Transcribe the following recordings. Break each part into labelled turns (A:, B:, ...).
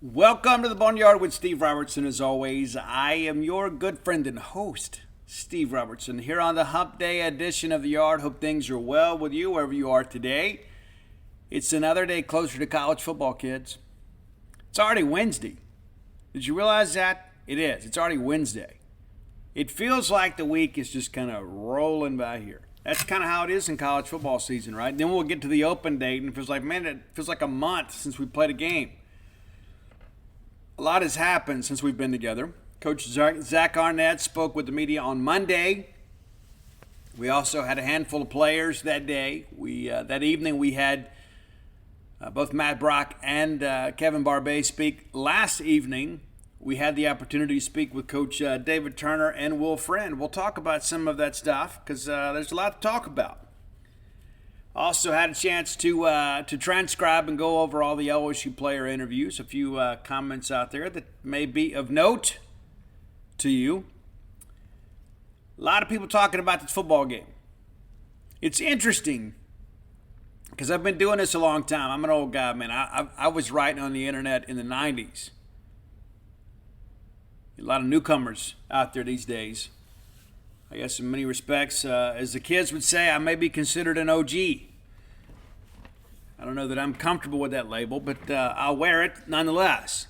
A: Welcome to the Boneyard with Steve Robertson. As always, I am your good friend and host, Steve Robertson, here on the Hump Day edition of the Yard. Hope things are well with you wherever you are today. It's another day closer to college football, kids. It's already Wednesday. Did you realize that? It is. It's already Wednesday. It feels like the week is just kind of rolling by here. That's kind of how it is in college football season, right? Then we'll get to the open date, and it feels like, man, it feels like a month since we played a game. A lot has happened since we've been together. Coach Zach Arnett spoke with the media on Monday. We also had a handful of players that day. That evening we had both Matt Brock and Kevin Barbay speak. Last evening we had the opportunity to speak with Coach David Turner and Will Friend. We'll talk about some of that stuff because there's a lot to talk about. Also had a chance to transcribe and go over all the LSU player interviews. A few comments out there that may be of note to you. A lot of people talking about this football game. It's interesting because I've been doing this a long time. I'm an old guy, man. I was writing on the internet in the 90s. A lot of newcomers out there these days. I guess in many respects, as the kids would say, I may be considered an OG. I don't know that I'm comfortable with that label, but I'll wear it nonetheless.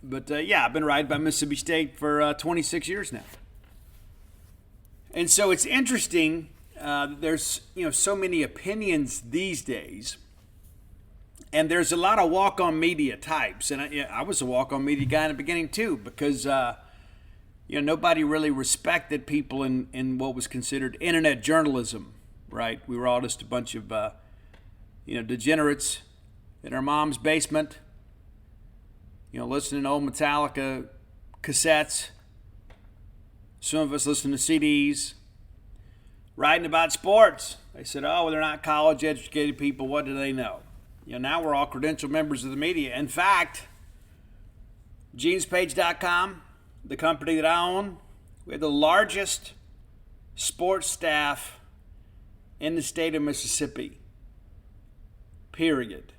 A: But yeah, I've been riding by Mississippi State for 26 years now. And so it's interesting. There's so many opinions these days, and there's a lot of walk-on media types. And I was a walk-on media guy in the beginning too, because nobody really respected people in what was considered internet journalism, right? We were all just a bunch of degenerates in our mom's basement, listening to old Metallica cassettes. Some of us listen to CDs, writing about sports. They said, oh, well, they're not college-educated people. What do they know? Now we're all credentialed members of the media. In fact, genespage.com, the company that I own, we have the largest sports staff in the state of Mississippi. Period.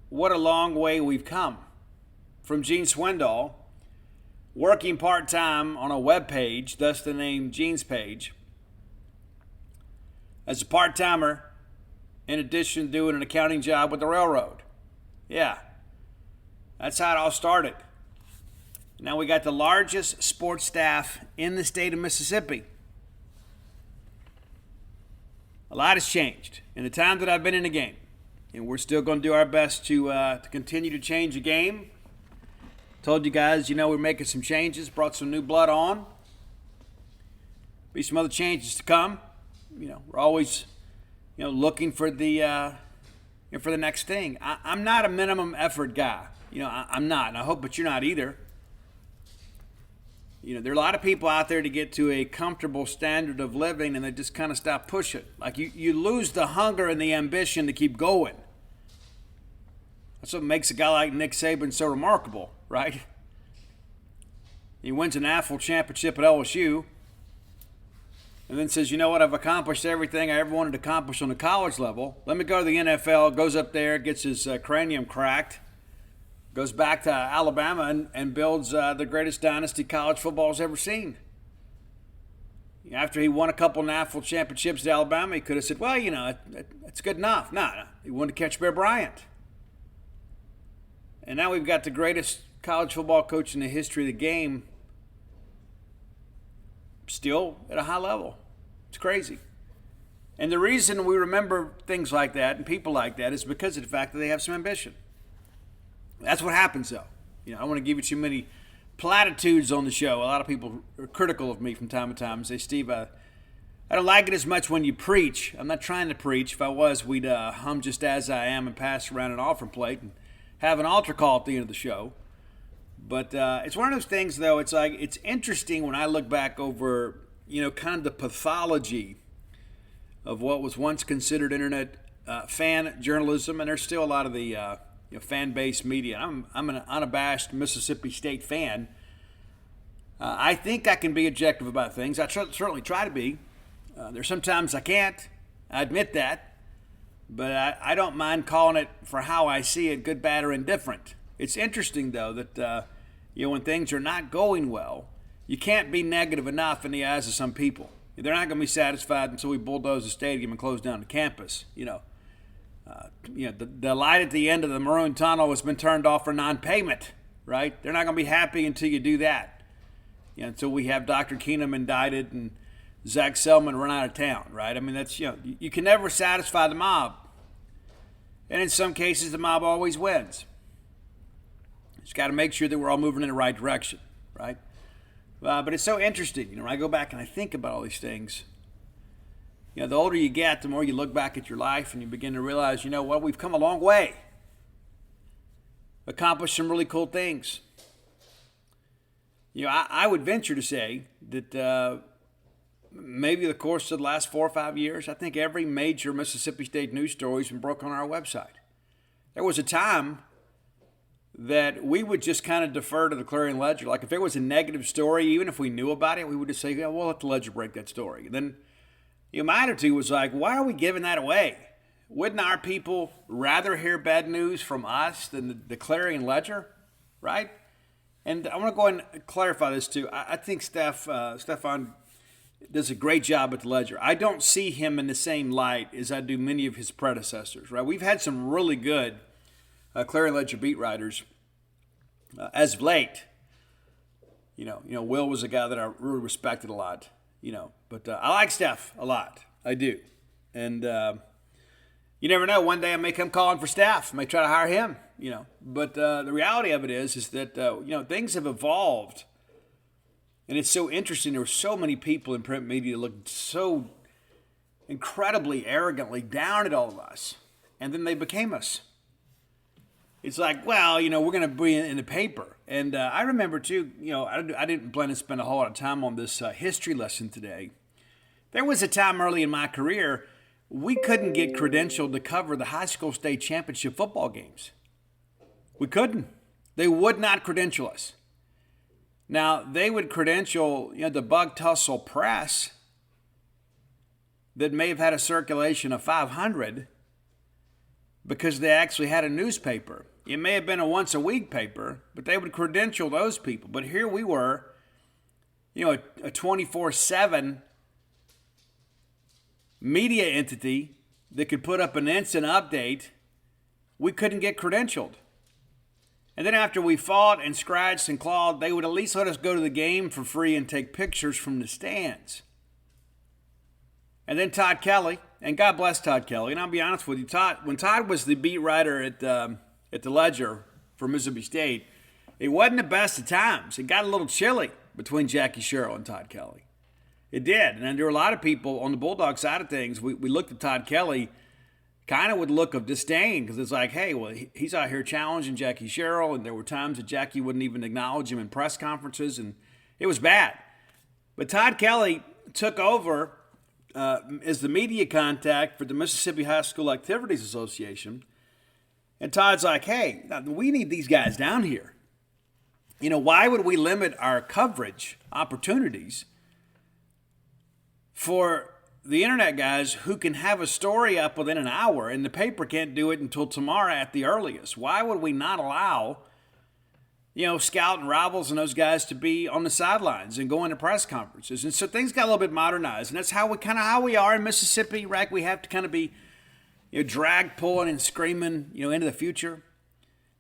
A: What a long way we've come. From Gene Swindoll, working part-time on a web page, thus the name Gene's Page, as a part-timer, in addition to doing an accounting job with the railroad. Yeah, that's how it all started. Now we got the largest sports staff in the state of Mississippi. A lot has changed in the time that I've been in the game, and we're still going to do our best to continue to change the game. Told you guys, we're making some changes, brought some new blood on. Be some other changes to come. We're always, looking for the next thing. I'm not a minimum effort guy. I'm not, and I hope that you're not either. There are a lot of people out there to get to a comfortable standard of living, and they just kind of stop pushing. Like you lose the hunger and the ambition to keep going. That's what makes a guy like Nick Saban so remarkable, right? He wins an national championship at LSU, and then says, you know what, I've accomplished everything I ever wanted to accomplish on the college level. Let me go to the NFL, goes up there, gets his cranium cracked, goes back to Alabama and builds the greatest dynasty college football's ever seen. After he won a couple national championships at Alabama, he could have said, well, that's good enough. No, he wanted to catch Bear Bryant. And now we've got the greatest college football coach in the history of the game still at a high level. It's crazy. And the reason we remember things like that and people like that is because of the fact that they have some ambition. That's what happens, though. I don't want to give you too many platitudes on the show. A lot of people are critical of me from time to time and say, Steve, I don't like it as much when you preach. I'm not trying to preach. If I was, we'd hum Just As I Am and pass around an offering plate and have an altar call at the end of the show. But it's one of those things, though, it's interesting when I look back over, kind of the pathology of what was once considered internet fan journalism, and there's still a lot of the fan-based media. I'm an unabashed Mississippi State fan. I think I can be objective about things. I certainly try to be. There's sometimes I can't. I admit that. But I don't mind calling it for how I see it, good, bad, or indifferent. It's interesting, though, that when things are not going well, you can't be negative enough in the eyes of some people. They're not going to be satisfied until we bulldoze the stadium and close down the campus. The light at the end of the maroon tunnel has been turned off for non-payment, right? They're not going to be happy until you do that. Until we have Dr. Keenum indicted and Zach Selman run out of town, right? I mean, that's, you can never satisfy the mob. And in some cases, the mob always wins. Just got to make sure that we're all moving in the right direction, right? But it's so interesting, when I go back and I think about all these things. The older you get, the more you look back at your life and you begin to realize, we've come a long way. Accomplished some really cool things. I would venture to say that maybe the course of the last 4 or 5 years, I think every major Mississippi State news story has been broken on our website. There was a time that we would just kind of defer to the Clarion Ledger. Like if there was a negative story, even if we knew about it, we would just say, yeah, we'll let the Ledger break that story. And then my attitude was like, why are we giving that away? Wouldn't our people rather hear bad news from us than the Clarion Ledger, right? And I want to go ahead and clarify this too. I think Stefan does a great job at the Ledger. I don't see him in the same light as I do many of his predecessors, right? We've had some really good Clarion Ledger beat writers as of late. Will was a guy that I really respected a lot, but I like Steph a lot. I do. And you never know. One day I may come calling for Steph. I may try to hire him, But the reality of it is that, things have evolved. And it's so interesting. There were so many people in print media that looked so incredibly arrogantly down at all of us. And then they became us. It's like, well, we're going to be in the paper. And I remember, too, I didn't plan to spend a whole lot of time on this history lesson today. There was a time early in my career, we couldn't get credentialed to cover the high school state championship football games. We couldn't. They would not credential us. Now, they would credential, the Bug Tussle Press that may have had a circulation of 500 because they actually had a newspaper. It may have been a once-a-week paper, but they would credential those people. But here we were, a 24/7 media entity that could put up an instant update. We couldn't get credentialed. And then after we fought and scratched and clawed, they would at least let us go to the game for free and take pictures from the stands. And then Todd Kelly, and God bless Todd Kelly, and I'll be honest with you, when Todd was the beat writer at the Ledger for Mississippi State, it wasn't the best of times. It got a little chilly between Jackie Sherrill and Todd Kelly. It did. And there were a lot of people on the Bulldog side of things. We looked at Todd Kelly kind of with a look of disdain because it's like, hey, well, he's out here challenging Jackie Sherrill, and there were times that Jackie wouldn't even acknowledge him in press conferences, and it was bad. But Todd Kelly took over as the media contact for the Mississippi High School Activities Association, and Todd's like, hey, we need these guys down here. Why would we limit our coverage opportunities for the internet guys who can have a story up within an hour and the paper can't do it until tomorrow at the earliest? Why would we not allow, Scout and Rivals and those guys to be on the sidelines and go into press conferences? And so things got a little bit modernized. And that's how we are in Mississippi, right? We have to kind of be, drag pulling and screaming, into the future.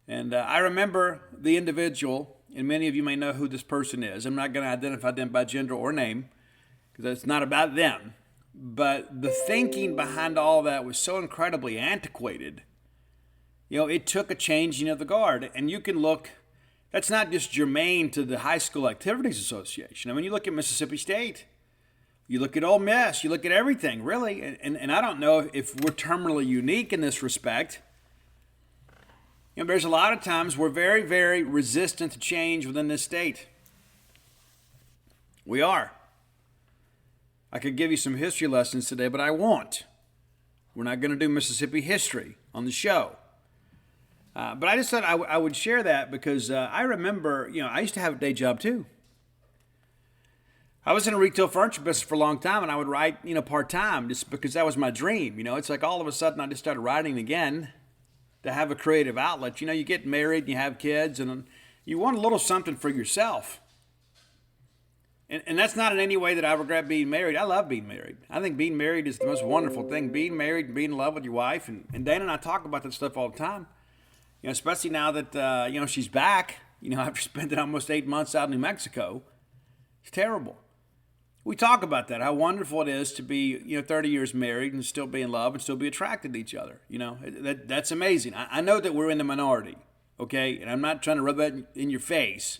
A: And I remember the individual, and many of you may know who this person is. I'm not going to identify them by gender or name because it's not about them. But the thinking behind all that was so incredibly antiquated. It took a changing of the guard. And you can look, that's not just germane to the High School Activities Association. I mean, you look at Mississippi State, you look at Ole Miss, you look at everything, really. And I don't know if we're terminally unique in this respect. There's a lot of times we're very, very resistant to change within this state. We are. I could give you some history lessons today, but I won't. We're not going to do Mississippi history on the show. But I just thought I would share that because I remember, I used to have a day job too. I was in a retail furniture business for a long time, and I would write, part-time just because that was my dream. It's like all of a sudden I just started writing again to have a creative outlet. You get married and you have kids, and you want a little something for yourself. And that's not in any way that I regret being married. I love being married. I think being married is the most wonderful thing. Being married and being in love with your wife. And Dana and I talk about that stuff all the time. Especially now that, she's back, after spending almost 8 months out in New Mexico. It's terrible. We talk about that, how wonderful it is to be, 30 years married and still be in love and still be attracted to each other. That's amazing. I know that we're in the minority, okay? And I'm not trying to rub that in your face.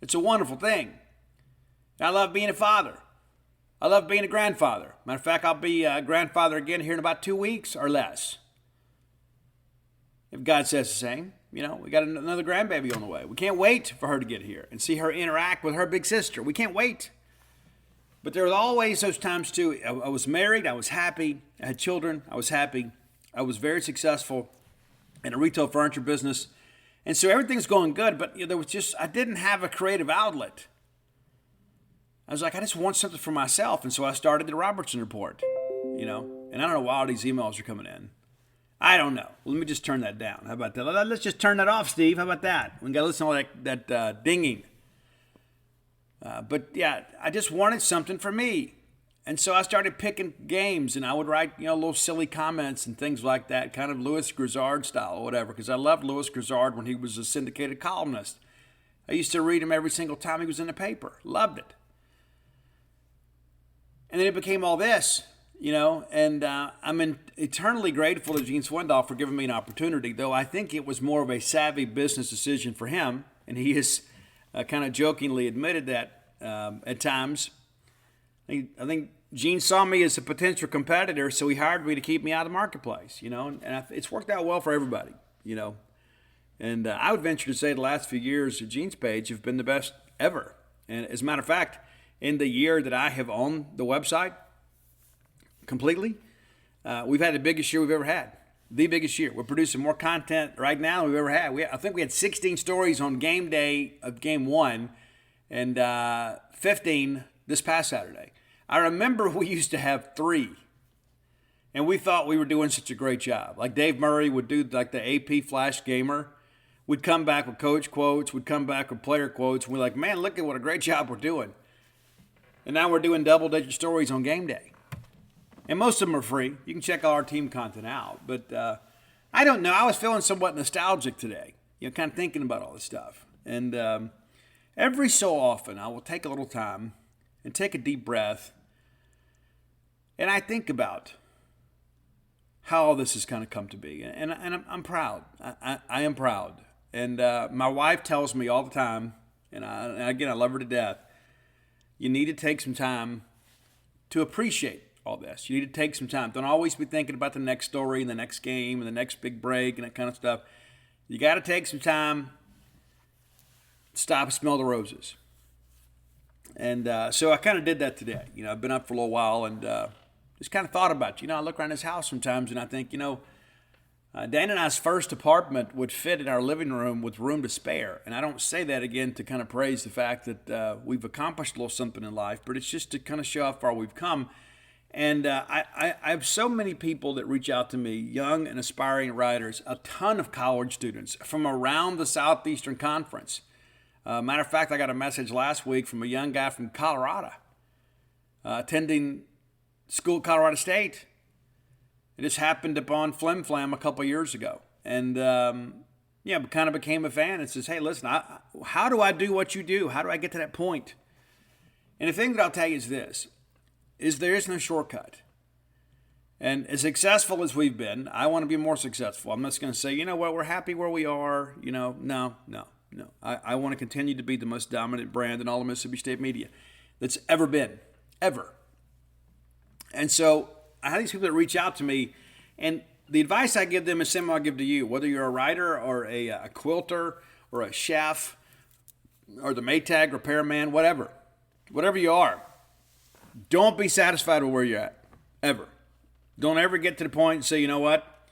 A: It's a wonderful thing. I love being a father. I love being a grandfather. Matter of fact, I'll be a grandfather again here in about 2 weeks or less. If God says the same, we got another grandbaby on the way. We can't wait for her to get here and see her interact with her big sister. We can't wait. But there were always those times too. I was married. I was happy. I had children. I was happy. I was very successful in a retail furniture business. And so everything's going good, but I didn't have a creative outlet. I was like, I just want something for myself. And so I started the Robertson Report, and I don't know why all these emails are coming in. I don't know. Let me just turn that down. How about that? Let's just turn that off, Steve. How about that? We got to listen to all that dinging. But yeah, I just wanted something for me. And so I started picking games, and I would write, little silly comments and things like that, kind of Louis Grizzard style or whatever, because I loved Louis Grizzard when he was a syndicated columnist. I used to read him every single time he was in the paper. Loved it. And then it became all this, and I'm eternally grateful to Gene Swindoll for giving me an opportunity, though I think it was more of a savvy business decision for him, and he has kind of jokingly admitted that at times. I think Gene saw me as a potential competitor, so he hired me to keep me out of the marketplace, and it's worked out well for everybody, And I would venture to say the last few years of Gene's page have been the best ever. And as a matter of fact, in the year that I have owned the website completely, we've had the biggest year we've ever had. The biggest year. We're producing more content right now than we've ever had. I think we had 16 stories on game day of game one and 15 this past Saturday. I remember we used to have 3, and we thought we were doing such a great job. Like Dave Murray would do like the AP Flash Gamer. We'd come back with coach quotes. We'd come back with player quotes. And we're like, man, look at what a great job we're doing. And now we're doing double-digit stories on game day. And most of them are free. You can check all our team content out. But I don't know. I was feeling somewhat nostalgic today, kind of thinking about all this stuff. And every so often, I will take a little time and take a deep breath. And I think about how all this has kind of come to be. And I'm proud. I am proud. And my wife tells me all the time, and again, I love her to death, you need to take some time to appreciate all this. You need to take some time. Don't always be thinking about the next story and the next game and the next big break and that kind of stuff. You got to take some time, stop and smell the roses. And so I kind of did that today. I've been up for a little while and just kind of thought about, I look around this house sometimes and I think, Dana and I's first apartment would fit in our living room with room to spare. And I don't say that again to kind of praise the fact that we've accomplished a little something in life, but it's just to kind of show how far we've come. And I have so many people that reach out to me, young and aspiring writers, a ton of college students from around the Southeastern Conference. Matter of fact, I got a message last week from a young guy from Colorado, attending school at Colorado State. It just happened upon Flim Flam a couple years ago. And, kind of became a fan and says, hey, listen, how do I do what you do? How do I get to that point? And the thing that I'll tell you is this, is there is no shortcut. And as successful as we've been, I want to be more successful. I'm not going to say, we're happy where we are. No. I want to continue to be the most dominant brand in all of Mississippi State media that's ever been, ever. And so I have these people that reach out to me, and the advice I give them is similar I give to you, whether you're a writer or a quilter or a chef or the Maytag repairman, whatever you are, don't be satisfied with where you're at, ever. Don't ever get to the point and say, you know what,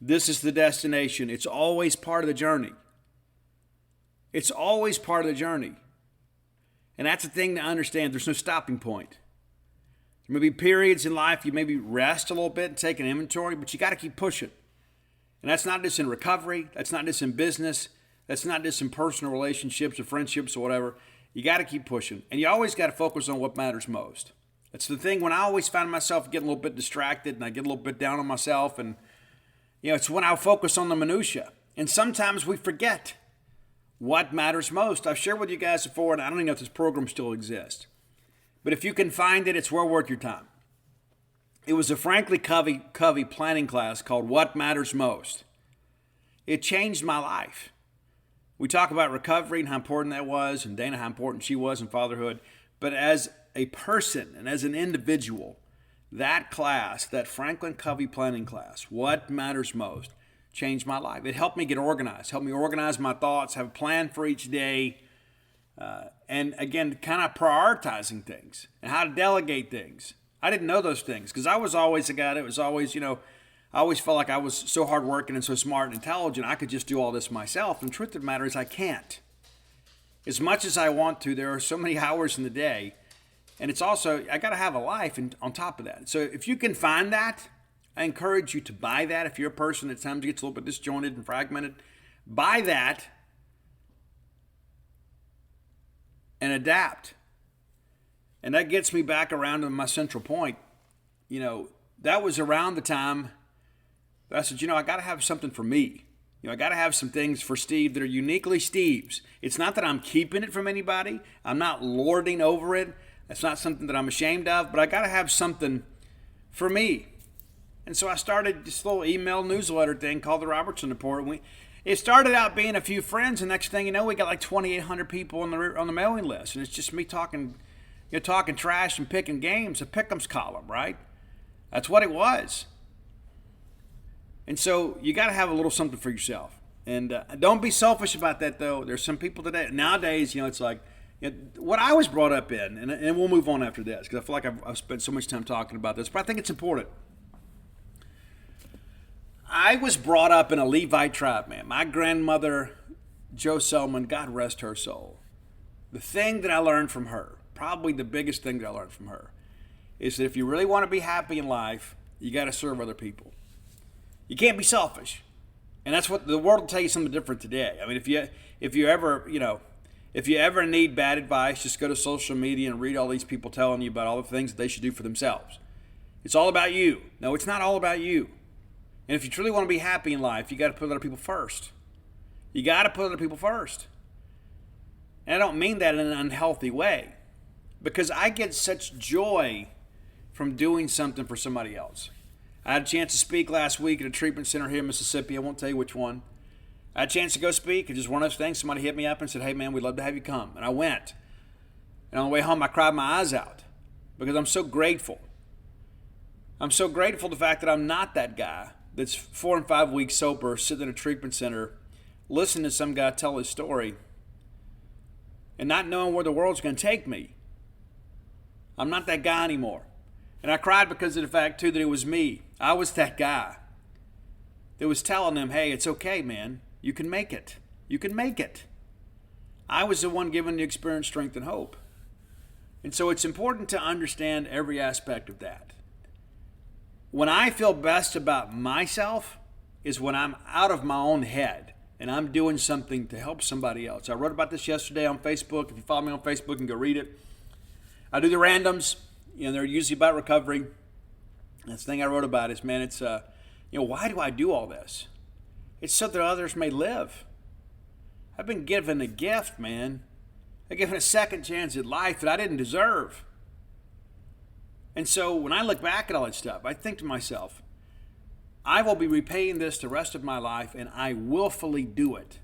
A: this is the destination. It's always part of the journey. It's always part of the journey. And that's the thing to understand. There's no stopping point. There may be periods in life you maybe rest a little bit and take an inventory, but you got to keep pushing. And that's not just in recovery. That's not just in business. That's not just in personal relationships or friendships or whatever. You got to keep pushing. And you always got to focus on what matters most. That's the thing when I always find myself getting a little bit distracted and I get a little bit down on myself. And, it's when I focus on the minutia. And sometimes we forget what matters most. I've shared with you guys before, and I don't even know if this program still exists. But if you can find it, it's well worth your time. It was a Frankly Covey planning class called What Matters Most. It changed my life. We talk about recovery and how important that was, and Dana, how important she was in fatherhood. But as a person and as an individual, that class, that Franklin Covey planning class, What Matters Most, changed my life. It helped me get organized, helped me organize my thoughts, have a plan for each day, and again, kind of prioritizing things and how to delegate things. I didn't know those things because I was always a guy that was always, I always felt like I was so hardworking and so smart and intelligent, I could just do all this myself. And the truth of the matter is I can't. As much as I want to, there are so many hours in the day. And it's also, I got to have a life on top of that. So if you can find that, I encourage you to buy that. If you're a person that at times gets a little bit disjointed and fragmented, buy that and adapt. And that gets me back around to my central point. That was around the time that I said, I got to have something for me. I got to have some things for Steve that are uniquely Steve's. It's not that I'm keeping it from anybody. I'm not lording over it. That's not something that I'm ashamed of, but I got to have something for me. And so I started this little email newsletter thing called the Robertson Report. It started out being a few friends, and next thing you know, we got like 2,800 people on the mailing list, and it's just me talking trash and picking games, a pick'ems column, right? That's what it was. And so you got to have a little something for yourself, and don't be selfish about that though. There's some people today nowadays, it's like what I was brought up in, and we'll move on after this because I feel like I've spent so much time talking about this, but I think it's important. I was brought up in a Levite tribe, man. My grandmother, Jo Selman, God rest her soul. The thing that I learned from her, probably the biggest thing that I learned from her, is that if you really want to be happy in life, you got to serve other people. You can't be selfish. And that's what the world will tell you something different today. I mean, if you ever need bad advice, just go to social media and read all these people telling you about all the things that they should do for themselves. It's all about you. No, it's not all about you. And if you truly want to be happy in life, you got to put other people first. You got to put other people first. And I don't mean that in an unhealthy way, because I get such joy from doing something for somebody else. I had a chance to speak last week at a treatment center here in Mississippi. I won't tell you which one. I had a chance to go speak, and just one of those things, somebody hit me up and said, "Hey man, we'd love to have you come." And I went. And on the way home, I cried my eyes out because I'm so grateful. I'm so grateful for the fact that I'm not that guy that's 4 and 5 weeks sober, sitting in a treatment center, listening to some guy tell his story and not knowing where the world's going to take me. I'm not that guy anymore. And I cried because of the fact, too, that it was me. I was that guy that was telling them, hey, it's okay, man. You can make it. You can make it. I was the one giving the experience, strength, and hope. And so it's important to understand every aspect of that. When I feel best about myself is when I'm out of my own head and I'm doing something to help somebody else. I wrote about this yesterday on Facebook. If you follow me on Facebook, you can go read it. I do the randoms. They're usually about recovery. That's the thing I wrote about is, man, it's, why do I do all this? It's so that others may live. I've been given a gift, man. I've been given a second chance at life that I didn't deserve. And so when I look back at all that stuff, I think to myself, I will be repaying this the rest of my life, and I willfully do it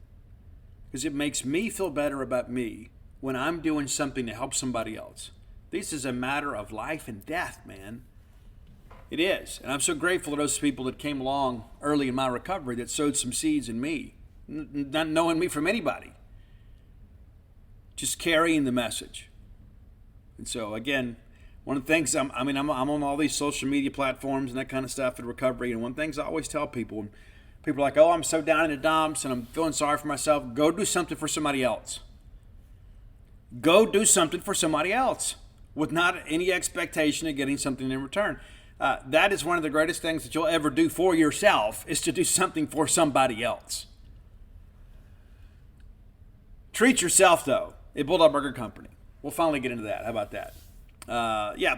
A: because it makes me feel better about me when I'm doing something to help somebody else. This is a matter of life and death, man. It is. And I'm so grateful to those people that came along early in my recovery that sowed some seeds in me, not knowing me from anybody, just carrying the message. And so, again, one of the things, I'm on all these social media platforms and that kind of stuff in recovery, and one of the things I always tell people, and people are like, oh, I'm so down in the dumps and I'm feeling sorry for myself, go do something for somebody else. Go do something for somebody else with not any expectation of getting something in return. That is one of the greatest things that you'll ever do for yourself, is to do something for somebody else. Treat yourself, though, at Bulldog Burger Company. We'll finally get into that. How about that?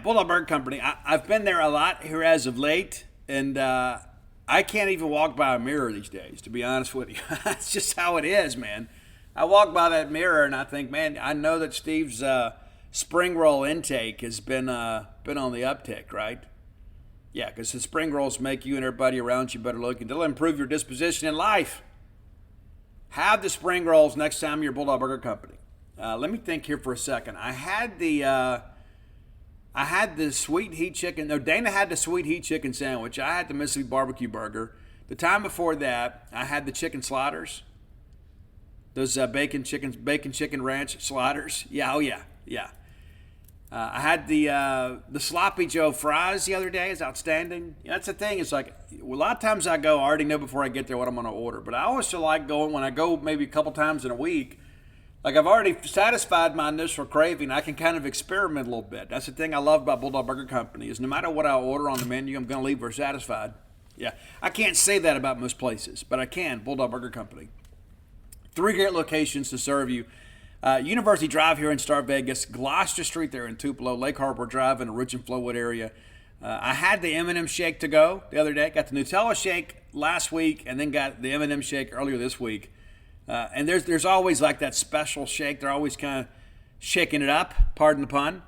A: Bulldog Burger Company. I've been there a lot here as of late, and I can't even walk by a mirror these days, to be honest with you. That's just how it is, man. I walk by that mirror and I think, man, I know that Steve's spring roll intake has been on the uptick, right? Yeah, because the spring rolls make you and everybody around you better looking. They'll improve your disposition in life. Have the spring rolls next time you're Bulldog Burger Company. Let me think here for a second. I had the sweet heat chicken. No, Dana had the sweet heat chicken sandwich. I had the Mississippi barbecue burger. The time before that, I had the chicken sliders. Those bacon chicken ranch sliders. Yeah, oh yeah. I had the sloppy Joe fries the other day. It's outstanding. That's the thing. It's like a lot of times I go, I already know before I get there what I'm going to order. But I always feel like going when I go maybe a couple times in a week. Like I've already satisfied my initial craving. I can kind of experiment a little bit. That's the thing I love about Bulldog Burger Company is no matter what I order on the menu, I'm going to leave her satisfied. Yeah, I can't say that about most places, but I can. Bulldog Burger Company. 3 great locations to serve you. University Drive here in Star Vegas, Gloucester Street there in Tupelo, Lake Harbor Drive in the Ridge and Flowwood area. I had the M&M shake to go the other day. Got the Nutella shake last week and then got the M&M shake earlier this week. And there's always like that special shake. They're always kind of shaking it up, pardon the pun.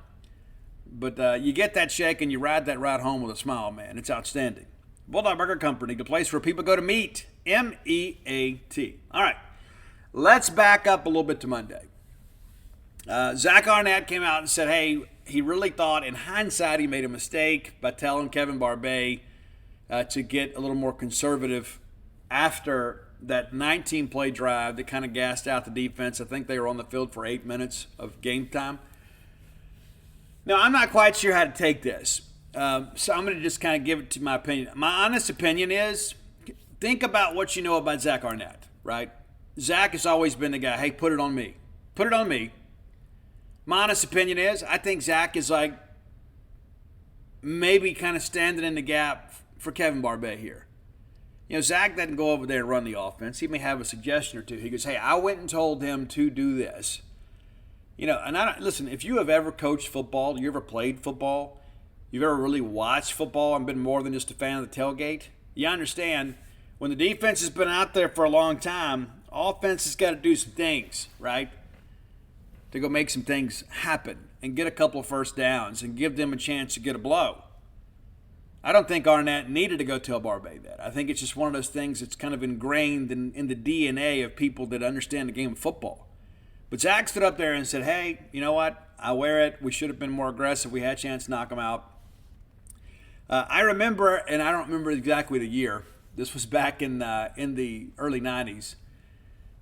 A: But you get that shake and you ride that ride home with a smile, man. It's outstanding. Bulldog Burger Company, the place where people go to meet. M-E-A-T. All right, let's back up a little bit to Monday. Zach Arnett came out and said, hey, he really thought in hindsight he made a mistake by telling Kevin Barbay to get a little more conservative after that 19-play drive that kind of gassed out the defense. I think they were on the field for 8 minutes of game time. Now, I'm not quite sure how to take this, so I'm going to just kind of give it to my opinion. My honest opinion is think about what you know about Zach Arnett, right? Zach has always been the guy, hey, put it on me. Put it on me. My honest opinion is I think Zach is like maybe kind of standing in the gap for Kevin Barbay here. You know, Zach doesn't go over there and run the offense. He may have a suggestion or two. He goes, hey, I went and told him to do this. You know, and listen, if you have ever coached football, you ever played football, you've ever really watched football and been more than just a fan of the tailgate, you understand when the defense has been out there for a long time, offense has got to do some things, right? To go make some things happen and get a couple of first downs and give them a chance to get a blow. I don't think Arnett needed to go tell Barbay that. I think it's just one of those things that's kind of ingrained in the DNA of people that understand the game of football. But Zach stood up there and said, hey, you know what? I wear it. We should have been more aggressive. We had a chance to knock them out. I remember, and I don't remember exactly the year. This was back in the early 90s.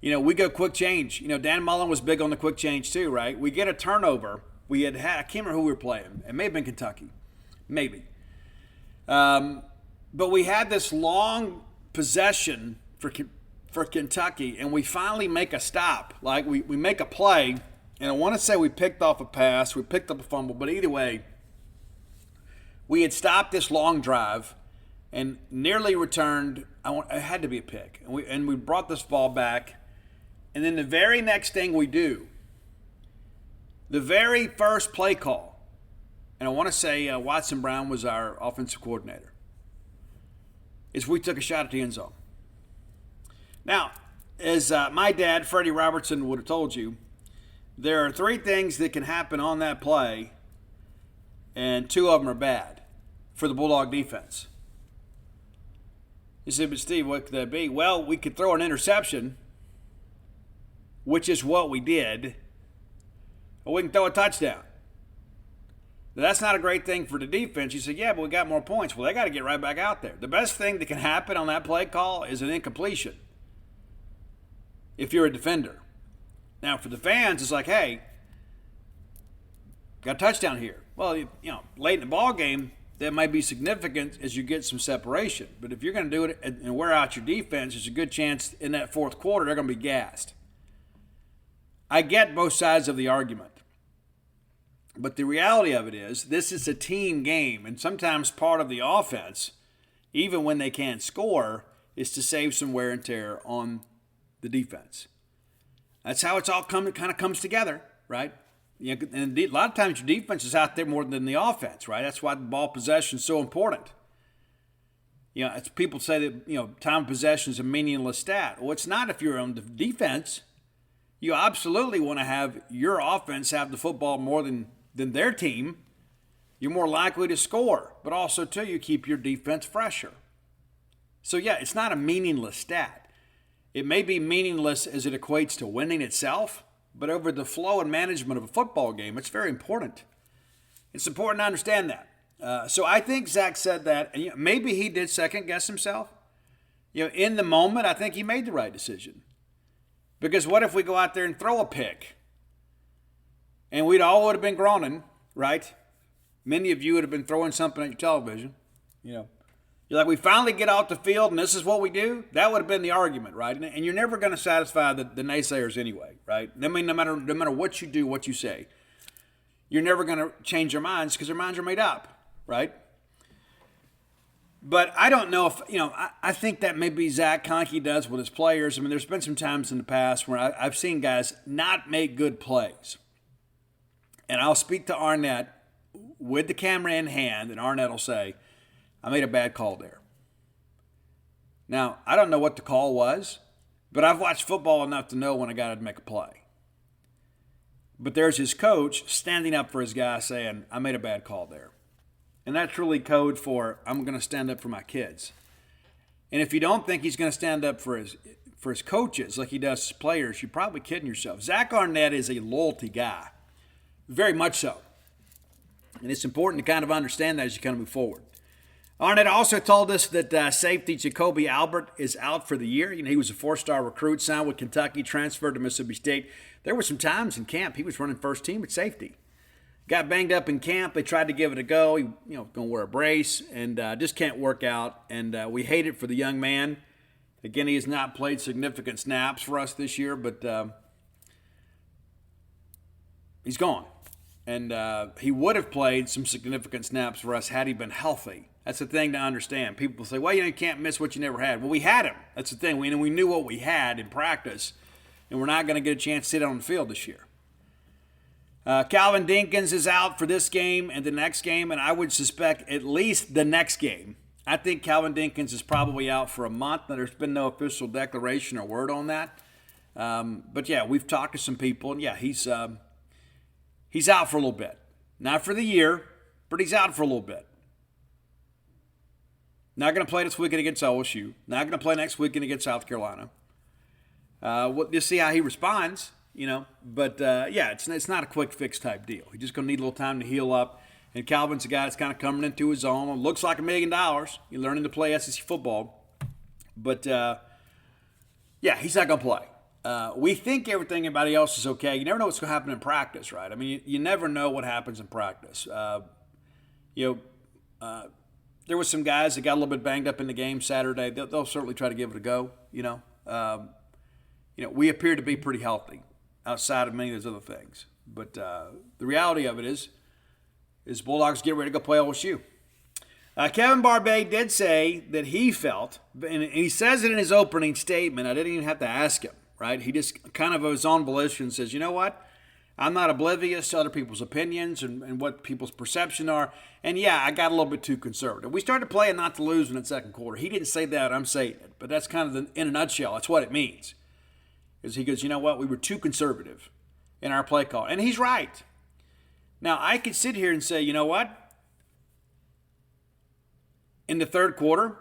A: You know, we go quick change. You know, Dan Mullen was big on the quick change too, right? We get a turnover. I can't remember who we were playing. It may have been Kentucky. Maybe. But we had this long possession for Kentucky, and we finally make a stop. Like, we make a play, and I want to say we picked off a pass, we picked up a fumble, but either way, we had stopped this long drive and nearly returned. It had to be a pick. And we brought this ball back. And then the very next thing we do, the very first play call, and I want to say Watson Brown was our offensive coordinator, is we took a shot at the end zone. Now, as my dad, Freddie Robertson, would have told you, there are 3 things that can happen on that play, and 2 of them are bad for the Bulldog defense. You said, but Steve, what could that be? Well, we could throw an interception, which is what we did, or we can throw a touchdown. Now, that's not a great thing for the defense. You said, yeah, but we got more points. Well, they got to get right back out there. The best thing that can happen on that play call is an incompletion if you're a defender. Now, for the fans, it's like, hey, got a touchdown here. Well, you know, late in the ball game, that might be significant as you get some separation. But if you're going to do it and wear out your defense, there's a good chance in that fourth quarter they're going to be gassed. I get both sides of the argument. But the reality of it is, this is a team game, and sometimes part of the offense, even when they can't score, is to save some wear and tear on the defense. That's how it's all kind of comes together, right? And a lot of times your defense is out there more than the offense, right? That's why the ball possession is so important. It's people say that, time of possession is a meaningless stat. Well, it's not if you're on the defense. You absolutely want to have your offense have the football more than their team. You're more likely to score, but also, too, you keep your defense fresher. So, it's not a meaningless stat. It may be meaningless as it equates to winning itself, but over the flow and management of a football game, it's very important. It's important to understand that. So I think Zach said that, and maybe he did second-guess himself. In the moment, I think he made the right decision. Because what if we go out there and throw a pick? And we'd all would have been groaning, right? Many of you would have been throwing something at your television. You're like, we finally get off the field and this is what we do? That would have been the argument, right? And you're never going to satisfy the naysayers anyway, right? I mean, no matter what you do, what you say, you're never going to change their minds because their minds are made up, right? But I don't know if, I think that maybe Zach Conkey does with his players. I mean, there's been some times in the past where I've seen guys not make good plays. And I'll speak to Arnett with the camera in hand, and Arnett will say, I made a bad call there. Now, I don't know what the call was, but I've watched football enough to know when a guy would make a play. But there's his coach standing up for his guy saying, I made a bad call there. And that's really code for, I'm going to stand up for my kids. And if you don't think he's going to stand up for his coaches like he does his players, you're probably kidding yourself. Zach Arnett is a loyalty guy. Very much so. And it's important to kind of understand that as you kind of move forward. Arnett also told us that safety Jacoby Albert is out for the year. He was a 4-star recruit, signed with Kentucky, transferred to Mississippi State. There were some times in camp he was running first team at safety. Got banged up in camp. They tried to give it a go. He, going to wear a brace and just can't work out. And we hate it for the young man. Again, he has not played significant snaps for us this year, but he's gone. And he would have played some significant snaps for us had he been healthy. That's the thing to understand. People say, well, you can't miss what you never had. Well, we had him. That's the thing. We knew what we had in practice, and we're not going to get a chance to sit on the field this year. Calvin Dinkins is out for this game and the next game, and I would suspect at least the next game. I think Calvin Dinkins is probably out for a month. Now, there's been no official declaration or word on that. But, we've talked to some people, and, he's out for a little bit. Not for the year, but he's out for a little bit. Not going to play this weekend against LSU. Not going to play next weekend against South Carolina. We'll just see how he responds, But, it's not a quick fix type deal. He's just going to need a little time to heal up. And Calvin's a guy that's kind of coming into his own. Looks like $1 million. You're learning to play SEC football. But, he's not going to play. We think everything everybody else is okay. You never know what's going to happen in practice, right? I mean, you never know what happens in practice. There were some guys that got a little bit banged up in the game Saturday. They'll certainly try to give it a go, we appear to be pretty healthy outside of many of those other things. But the reality of it is Bulldogs get ready to go play LSU. Kevin Barbay did say that he felt, and he says it in his opening statement, I didn't even have to ask him, right? He just kind of his own volition says, you know what? I'm not oblivious to other people's opinions and what people's perception are. And, I got a little bit too conservative. We started playing not to lose in the second quarter. He didn't say that. I'm saying it. But that's kind of, in a nutshell, that's what it means. Is he goes, you know what? We were too conservative in our play call. And he's right. Now, I could sit here and say, you know what? In the third quarter,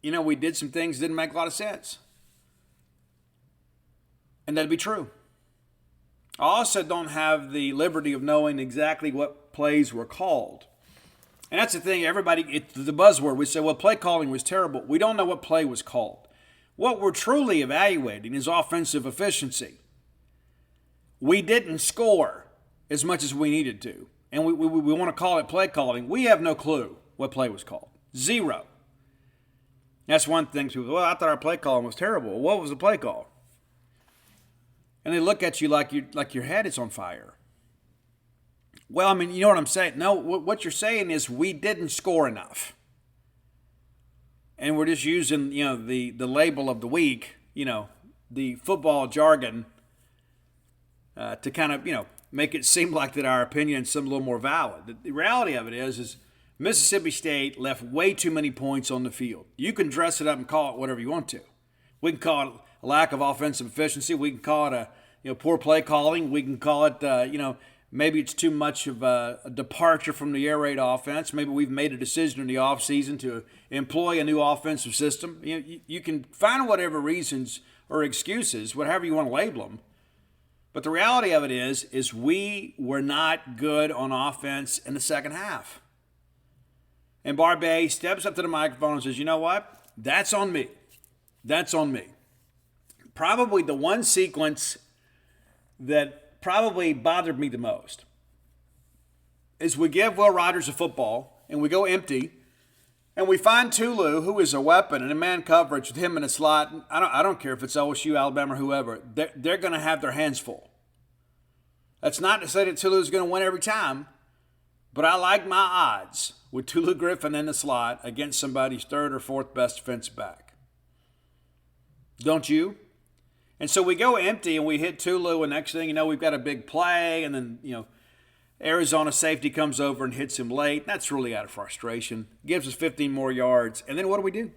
A: we did some things that didn't make a lot of sense. And that'd be true. I also don't have the liberty of knowing exactly what plays were called. And that's the thing, it's the buzzword. We say, well, play calling was terrible. We don't know what play was called. What we're truly evaluating is offensive efficiency. We didn't score as much as we needed to. And we want to call it play calling. We have no clue what play was called. Zero. That's one thing. People, well, I thought our play calling was terrible. Well, what was the play call? And they look at you like your head is on fire. Well, I mean, you know what I'm saying? No, what you're saying is we didn't score enough. And we're just using, the label of the week, the football jargon to kind of, make it seem like that our opinion's some little more valid. The reality of it is Mississippi State left way too many points on the field. You can dress it up and call it whatever you want to. We can call it a lack of offensive efficiency. We can call it poor play calling. We can call it, maybe it's too much of a departure from the air raid offense. Maybe we've made a decision in the offseason to employ a new offensive system. You can find whatever reasons or excuses, whatever you want to label them. But the reality of it is we were not good on offense in the second half. And Barbay steps up to the microphone and says, you know what? That's on me. That's on me. Probably the one sequence that probably bothered me the most is we give Will Rogers a football and we go empty and we find Tulu, who is a weapon, and in man coverage with him in a slot. I don't care if it's LSU, Alabama, or whoever. They're going to have their hands full. That's not to say that Tulu is going to win every time, but I like my odds with Tulu Griffin in the slot against somebody's third or fourth best defensive back. Don't you? And so we go empty and we hit Tulu, and next thing you know, we've got a big play, and then, Arizona safety comes over and hits him late. That's really out of frustration. Gives us 15 more yards. And then what do we do?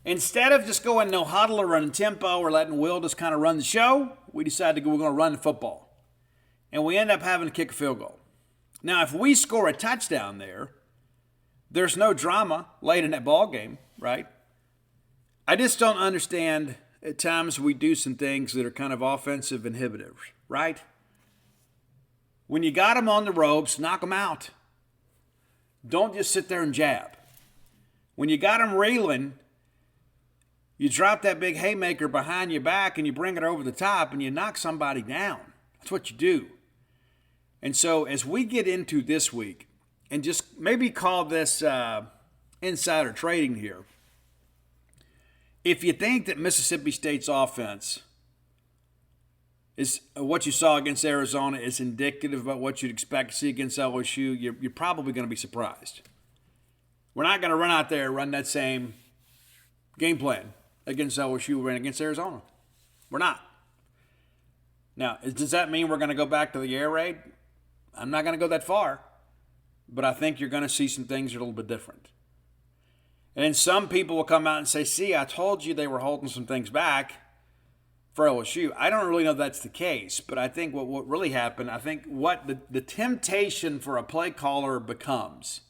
A: Instead of just going no huddle or running tempo or letting Will just kind of run the show, we decided we're going to run the football. And we end up having to kick a field goal. Now, if we score a touchdown there, there's no drama late in that ball game, right? I just don't understand. At times we do some things that are kind of offensive inhibitors, right? When you got them on the ropes, knock them out. Don't just sit there and jab. When you got them reeling, you drop that big haymaker behind your back and you bring it over the top and you knock somebody down. That's what you do. And so as we get into this week, and just maybe call this insider trading here, if you think that Mississippi State's offense is what you saw against Arizona is indicative of what you'd expect to see against LSU, you're probably going to be surprised. We're not going to run out there and run that same game plan against LSU and against Arizona. We're not. Now, does that mean we're going to go back to the air raid? I'm not going to go that far, but I think you're going to see some things that are a little bit different. And then some people will come out and say, see, I told you they were holding some things back for LSU. I don't really know if that's the case, but I think what really happened, I think what the temptation for a play caller becomes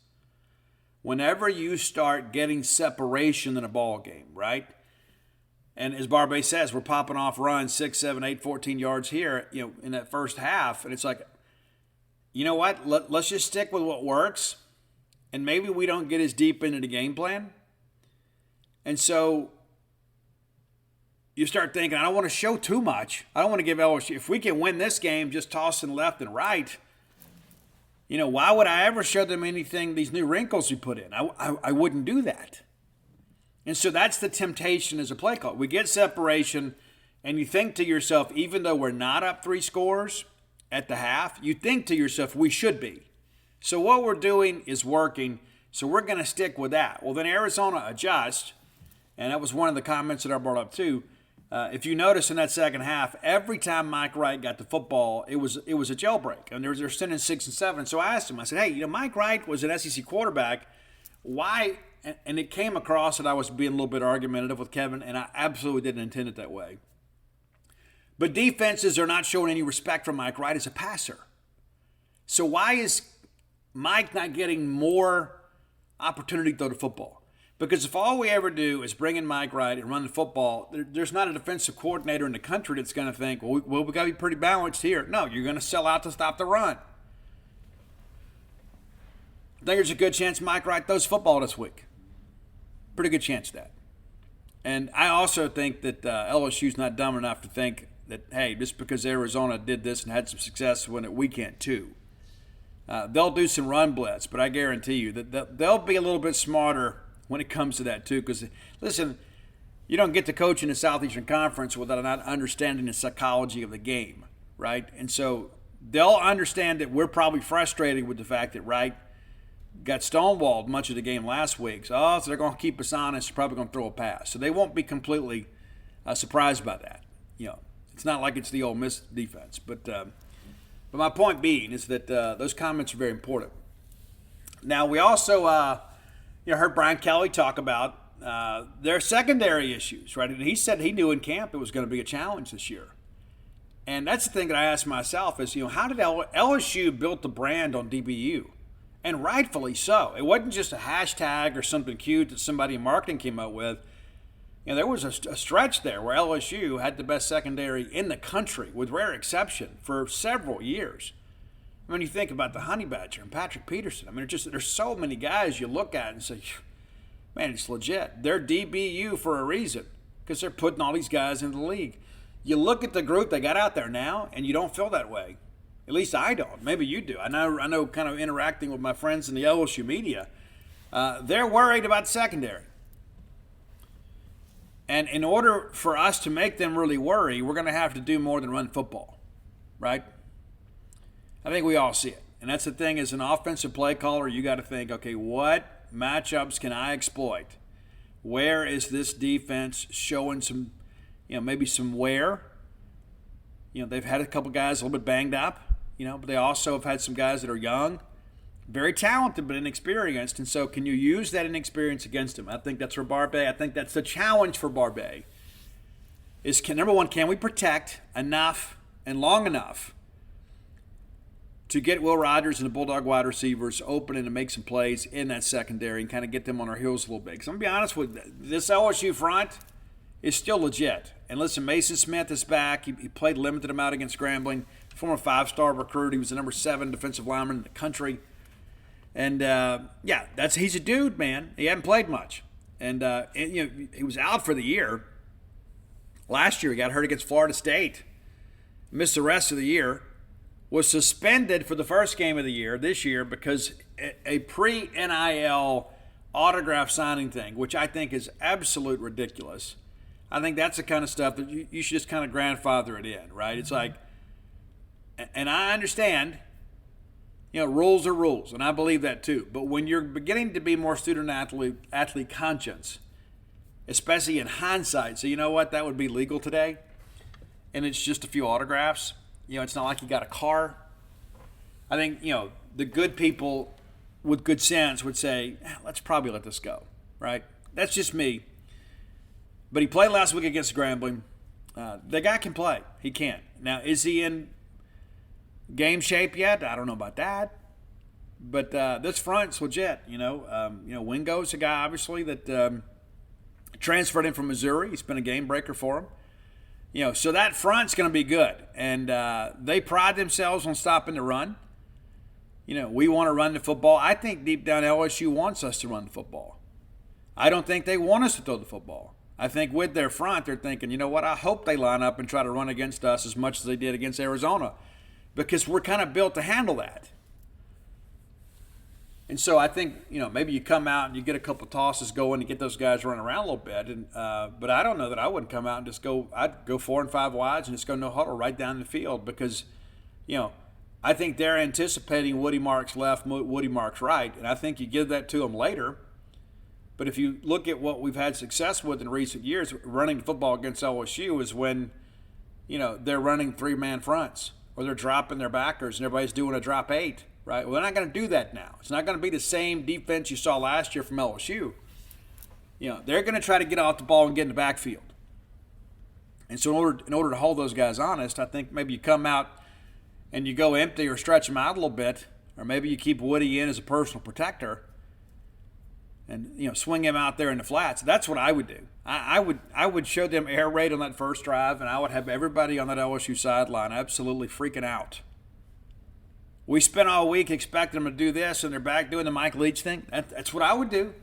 A: whenever you start getting separation in a ball game, right? And as Barbay says, we're popping off runs 6, 7, 8, 14 yards here, in that first half. And it's like, you know what? Let's just stick with what works. And maybe we don't get as deep into the game plan. And so you start thinking, I don't want to show too much. I don't want to give LSU. If we can win this game just tossing left and right, why would I ever show them anything, these new wrinkles we put in? I wouldn't do that. And so that's the temptation as a play call. We get separation, and you think to yourself, even though we're not up 3 scores at the half, you think to yourself, we should be. So what we're doing is working, so we're going to stick with that. Well, then Arizona adjusts, and that was one of the comments that I brought up too. If you notice in that second half, every time Mike Wright got the football, it was a jailbreak, and they're sending 6 and 7. So I asked him, I said, hey, Mike Wright was an SEC quarterback. Why? And it came across that I was being a little bit argumentative with Kevin, and I absolutely didn't intend it that way. But defenses are not showing any respect for Mike Wright as a passer. So why is Mike not getting more opportunity to throw the football? Because if all we ever do is bring in Mike Wright and run the football, there's not a defensive coordinator in the country that's going to think, well, we got to be pretty balanced here. No, you're going to sell out to stop the run. I think there's a good chance Mike Wright throws football this week. Pretty good chance of that. And I also think that LSU's not dumb enough to think that, hey, just because Arizona did this and had some success when we can't too. They'll do some run blitz, but I guarantee you that they'll be a little bit smarter when it comes to that too. Because, listen, you don't get to coach in the Southeastern Conference without not understanding the psychology of the game, right? And so they'll understand that we're probably frustrated with the fact that Wright got stonewalled much of the game last week. So they're going to keep us honest. They're probably going to throw a pass. So they won't be completely surprised by that. It's not like it's the Ole Miss defense. But my point being is that those comments are very important. Now, we also heard Brian Kelly talk about their secondary issues, right? And he said he knew in camp it was going to be a challenge this year. And that's the thing that I asked myself is, how did LSU build the brand on DBU? And rightfully so. It wasn't just a hashtag or something cute that somebody in marketing came up with. There was a stretch there where LSU had the best secondary in the country, with rare exception, for several years. I mean, you think about the Honey Badger and Patrick Peterson. I mean, there's so many guys you look at and say, man, it's legit. They're DBU for a reason because they're putting all these guys into the league. You look at the group they got out there now, and you don't feel that way. At least I don't. Maybe you do. I know. Kind of interacting with my friends in the LSU media, they're worried about the secondary. And in order for us to make them really worry, we're going to have to do more than run football, right? I think we all see it. And that's the thing, as an offensive play caller, you got to think, okay, what matchups can I exploit? Where is this defense showing some, maybe some wear? They've had a couple guys a little bit banged up, but they also have had some guys that are young, very talented but inexperienced. And so can you use that inexperience against them? I think that's for Barbay. I think that's the challenge for Barbay. Number one, can we protect enough and long enough to get Will Rogers and the Bulldog wide receivers open and to make some plays in that secondary and kind of get them on our heels a little bit? Because I'm going to be honest with you, this LSU front is still legit. And listen, Mason Smith is back. He played a limited amount against Grambling, former 5-star recruit. He was the number 7 defensive lineman in the country. And, he's a dude, man. He hadn't played much. And he was out for the year. Last year he got hurt against Florida State. Missed the rest of the year. Was suspended for the first game of the year this year because a pre-NIL autograph signing thing, which I think is absolute ridiculous. I think that's the kind of stuff that you should just kind of grandfather it in, right? It's like, and I understand, rules are rules, and I believe that too. But when you're beginning to be more student-athlete conscious, especially in hindsight, so you know what, that would be legal today, and it's just a few autographs. It's not like you got a car. I think, the good people with good sense would say, let's probably let this go, right? That's just me. But he played last week against Grambling. The guy can play. He can. Now, is he in game shape yet? I don't know about that. But this front's legit. Wingo's a guy, obviously, that transferred in from Missouri. He's been a game breaker for him. So that front's going to be good. And they pride themselves on stopping the run. We want to run the football. I think deep down LSU wants us to run the football. I don't think they want us to throw the football. I think with their front, they're thinking, you know what, I hope they line up and try to run against us as much as they did against Arizona, because we're kind of built to handle that. And so I think, maybe you come out and you get a couple tosses going to get those guys running around a little bit. But I don't know that I wouldn't come out and just go – I'd go 4 and 5 wides and just go no huddle right down the field because, I think they're anticipating Woody Marks left, Woody Marks right, and I think you give that to them later. But if you look at what we've had success with in recent years, running the football against LSU is when, they're running 3-man fronts or they're dropping their backers and everybody's doing a drop 8. Right? Well, they're not going to do that now. It's not going to be the same defense you saw last year from LSU. They're going to try to get off the ball and get in the backfield. And so in order to hold those guys honest, I think maybe you come out and you go empty or stretch them out a little bit, or maybe you keep Woody in as a personal protector and, swing him out there in the flats. That's what I would do. I would show them air raid on that first drive, and I would have everybody on that LSU sideline absolutely freaking out. We spent all week expecting them to do this, and they're back doing the Mike Leach thing. That's what I would do.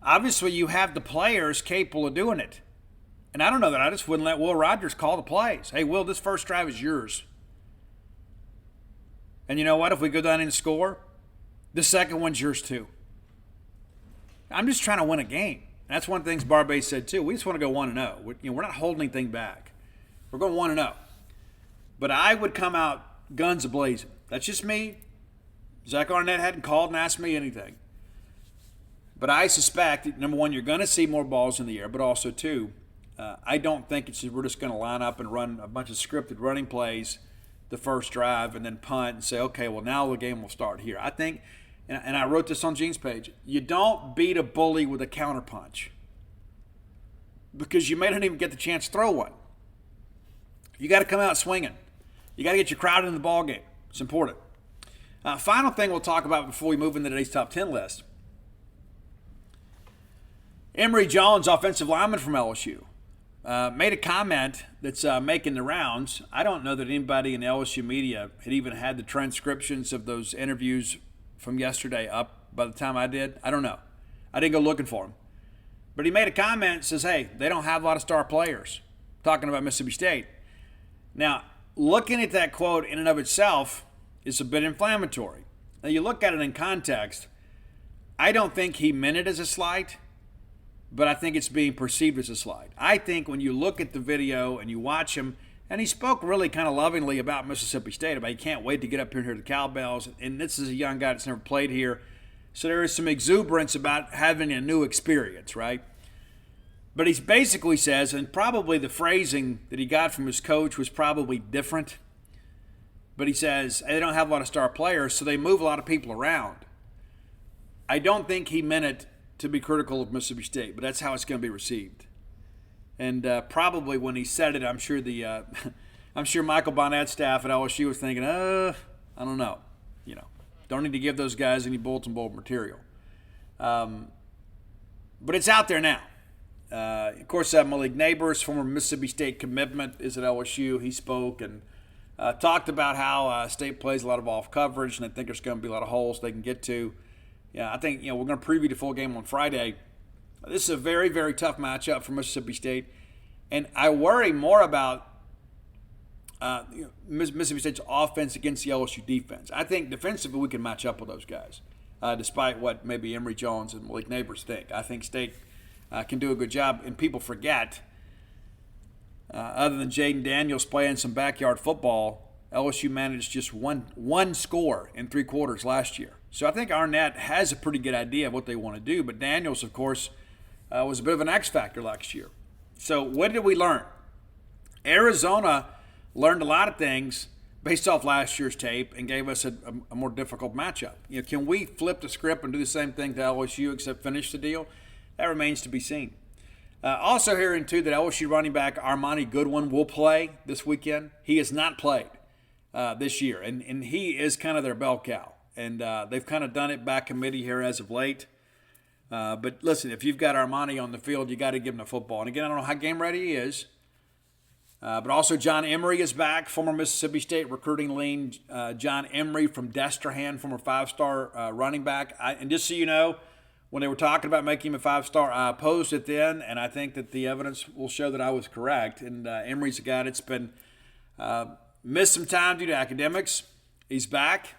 A: Obviously, you have the players capable of doing it. And I don't know that I just wouldn't let Will Rogers call the plays. Hey, Will, this first drive is yours. And you know what? If we go down and score, the second one's yours too. I'm just trying to win a game. And that's one of the things Barbay said too. We just want to go 1-0. We're not holding anything back. We're going 1-0. But I would come out guns a-blazing. That's just me. Zach Arnett hadn't called and asked me anything. But I suspect, number one, you're going to see more balls in the air, but also, two, I don't think we're just going to line up and run a bunch of scripted running plays the first drive and then punt and say, okay, well, now the game will start here. I think, and I wrote this on Gene's page, you don't beat a bully with a counterpunch because you may not even get the chance to throw one. You got to come out swinging. You got to get your crowd in the ball game. It's important. Final thing we'll talk about before we move into today's top 10 list. Emory Jones, offensive lineman from LSU, made a comment that's making the rounds. I don't know that anybody in the LSU media had even had the transcriptions of those interviews from yesterday up by the time I did. I don't know. I didn't go looking for them. But he made a comment that says, hey, they don't have a lot of star players, talking about Mississippi State. Now, looking at that quote in and of itself is a bit inflammatory. Now, you look at it in context, I don't think he meant it as a slight, but I think it's being perceived as a slight. I think when you look at the video and you watch him, and he spoke really kind of lovingly about Mississippi State, about he can't wait to get up here and hear the cowbells, and this is a young guy that's never played here, so there is some exuberance about having a new experience, right? But he basically says, and probably the phrasing that he got from his coach was probably different, but he says they don't have a lot of star players, so they move a lot of people around. I don't think he meant it to be critical of Mississippi State, but that's how it's going to be received. And probably when he said it, I'm sure Michael Bonnett's staff at LSU was thinking, I don't know, don't need to give those guys any bulletin board material. But it's out there now. Of course, Malik Neighbors, former Mississippi State commitment, is at LSU. He spoke and talked about how State plays a lot of off coverage, and I think there's going to be a lot of holes they can get to. Yeah, I think we're going to preview the full game on Friday. This is a very, very tough matchup for Mississippi State, and I worry more about Mississippi State's offense against the LSU defense. I think defensively we can match up with those guys, despite what maybe Emory Jones and Malik Neighbors think. I think State can do a good job, and people forget, other than Jaden Daniels playing some backyard football, LSU managed just one score in 3 quarters last year. So I think Arnett has a pretty good idea of what they want to do, but Daniels, of course, was a bit of an X factor last year. So what did we learn? Arizona learned a lot of things based off last year's tape and gave us a more difficult matchup. Can we flip the script and do the same thing to LSU except finish the deal? That remains to be seen. Also hearing, too, that LSU running back Armani Goodwin will play this weekend. He has not played this year, and he is kind of their bell cow. And they've kind of done it by committee here as of late. But listen, if you've got Armani on the field, you got to give him the football. And again, I don't know how game ready he is. But also John Emery is back, former Mississippi State recruiting lean. John Emery from Destrehan, former 5-star running back. And just so you know, when they were talking about making him a 5-star, I opposed it then, and I think that the evidence will show that I was correct. And Emery's a guy that's been missed some time due to academics. He's back.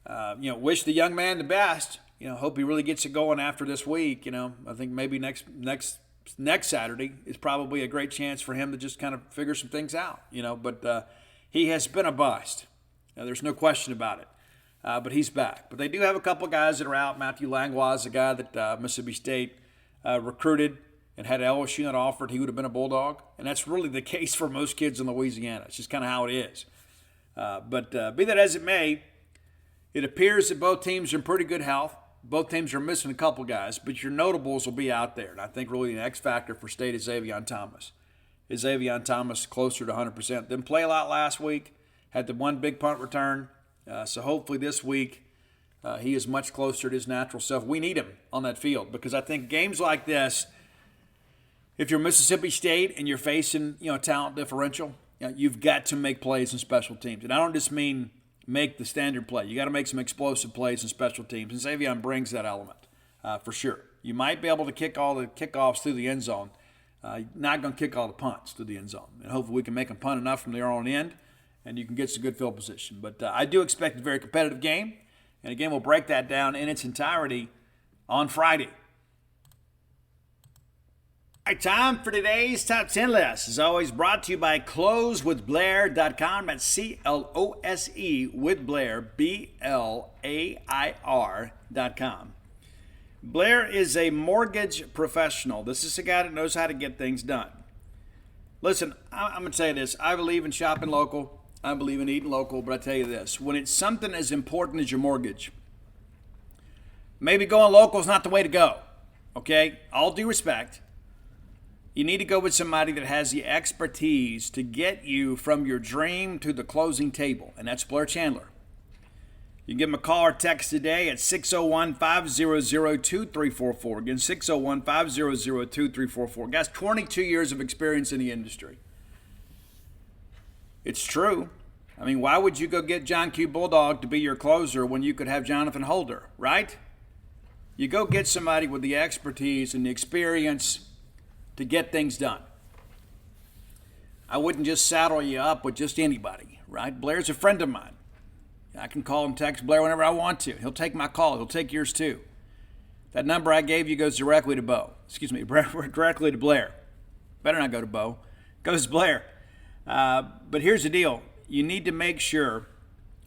A: Wish the young man the best. Hope he really gets it going after this week. I think maybe next Saturday is probably a great chance for him to just kind of figure some things out. But he has been a bust. There's no question about it. But he's back. But they do have a couple of guys that are out. Matthew Langlois is a guy that Mississippi State recruited and had LSU not offered, he would have been a Bulldog. And that's really the case for most kids in Louisiana. It's just kind of how it is. But be that as it may, it appears that both teams are in pretty good health. Both teams are missing a couple guys, but your notables will be out there. And I think really the X factor for State is Xavion Thomas. Is Xavion Thomas closer to 100%? Didn't play a lot last week. Had the one big punt return. So hopefully this week he is much closer to his natural self. We need him on that field because I think games like this, if you're Mississippi State and you're facing talent differential, you've got to make plays in special teams. And I don't just mean make the standard play. You got to make some explosive plays in special teams. And Xavion brings that element for sure. You might be able to kick all the kickoffs through the end zone. Not going to kick all the punts through the end zone. And hopefully we can make them punt enough from there on end and you can get some good field position. But I do expect a very competitive game. And again, we'll break that down in its entirety on Friday. All right, time for today's top 10 list. As always, brought to you by closewithblair.com. That's C-L-O-S-E with Blair, B-L-A-I-R.com. Blair is a mortgage professional. This is a guy that knows how to get things done. Listen, I'm going to tell you this. I believe in shopping local. I believe in eating local. But I tell you this. When it's something as important as your mortgage, maybe going local is not the way to go. Okay? All due respect. You need to go with somebody that has the expertise to get you from your dream to the closing table. And that's Blair Chandler. You can give him a call or text today at 601-500-2344. Again, 601-500-2344. Guy's 22 years of experience in the industry. It's true. I mean, why would you go get John Q. Bulldog to be your closer when you could have Jonathan Holder, right? You go get somebody with the expertise and the experience to get things done. I wouldn't just saddle you up with just anybody, right? Blair's a friend of mine. I can call and text Blair whenever I want to. He'll take my call. He'll take yours too. That number I gave you goes directly to directly to Blair. Better not go to Bo. Goes to Blair. But here's the deal. You need to make sure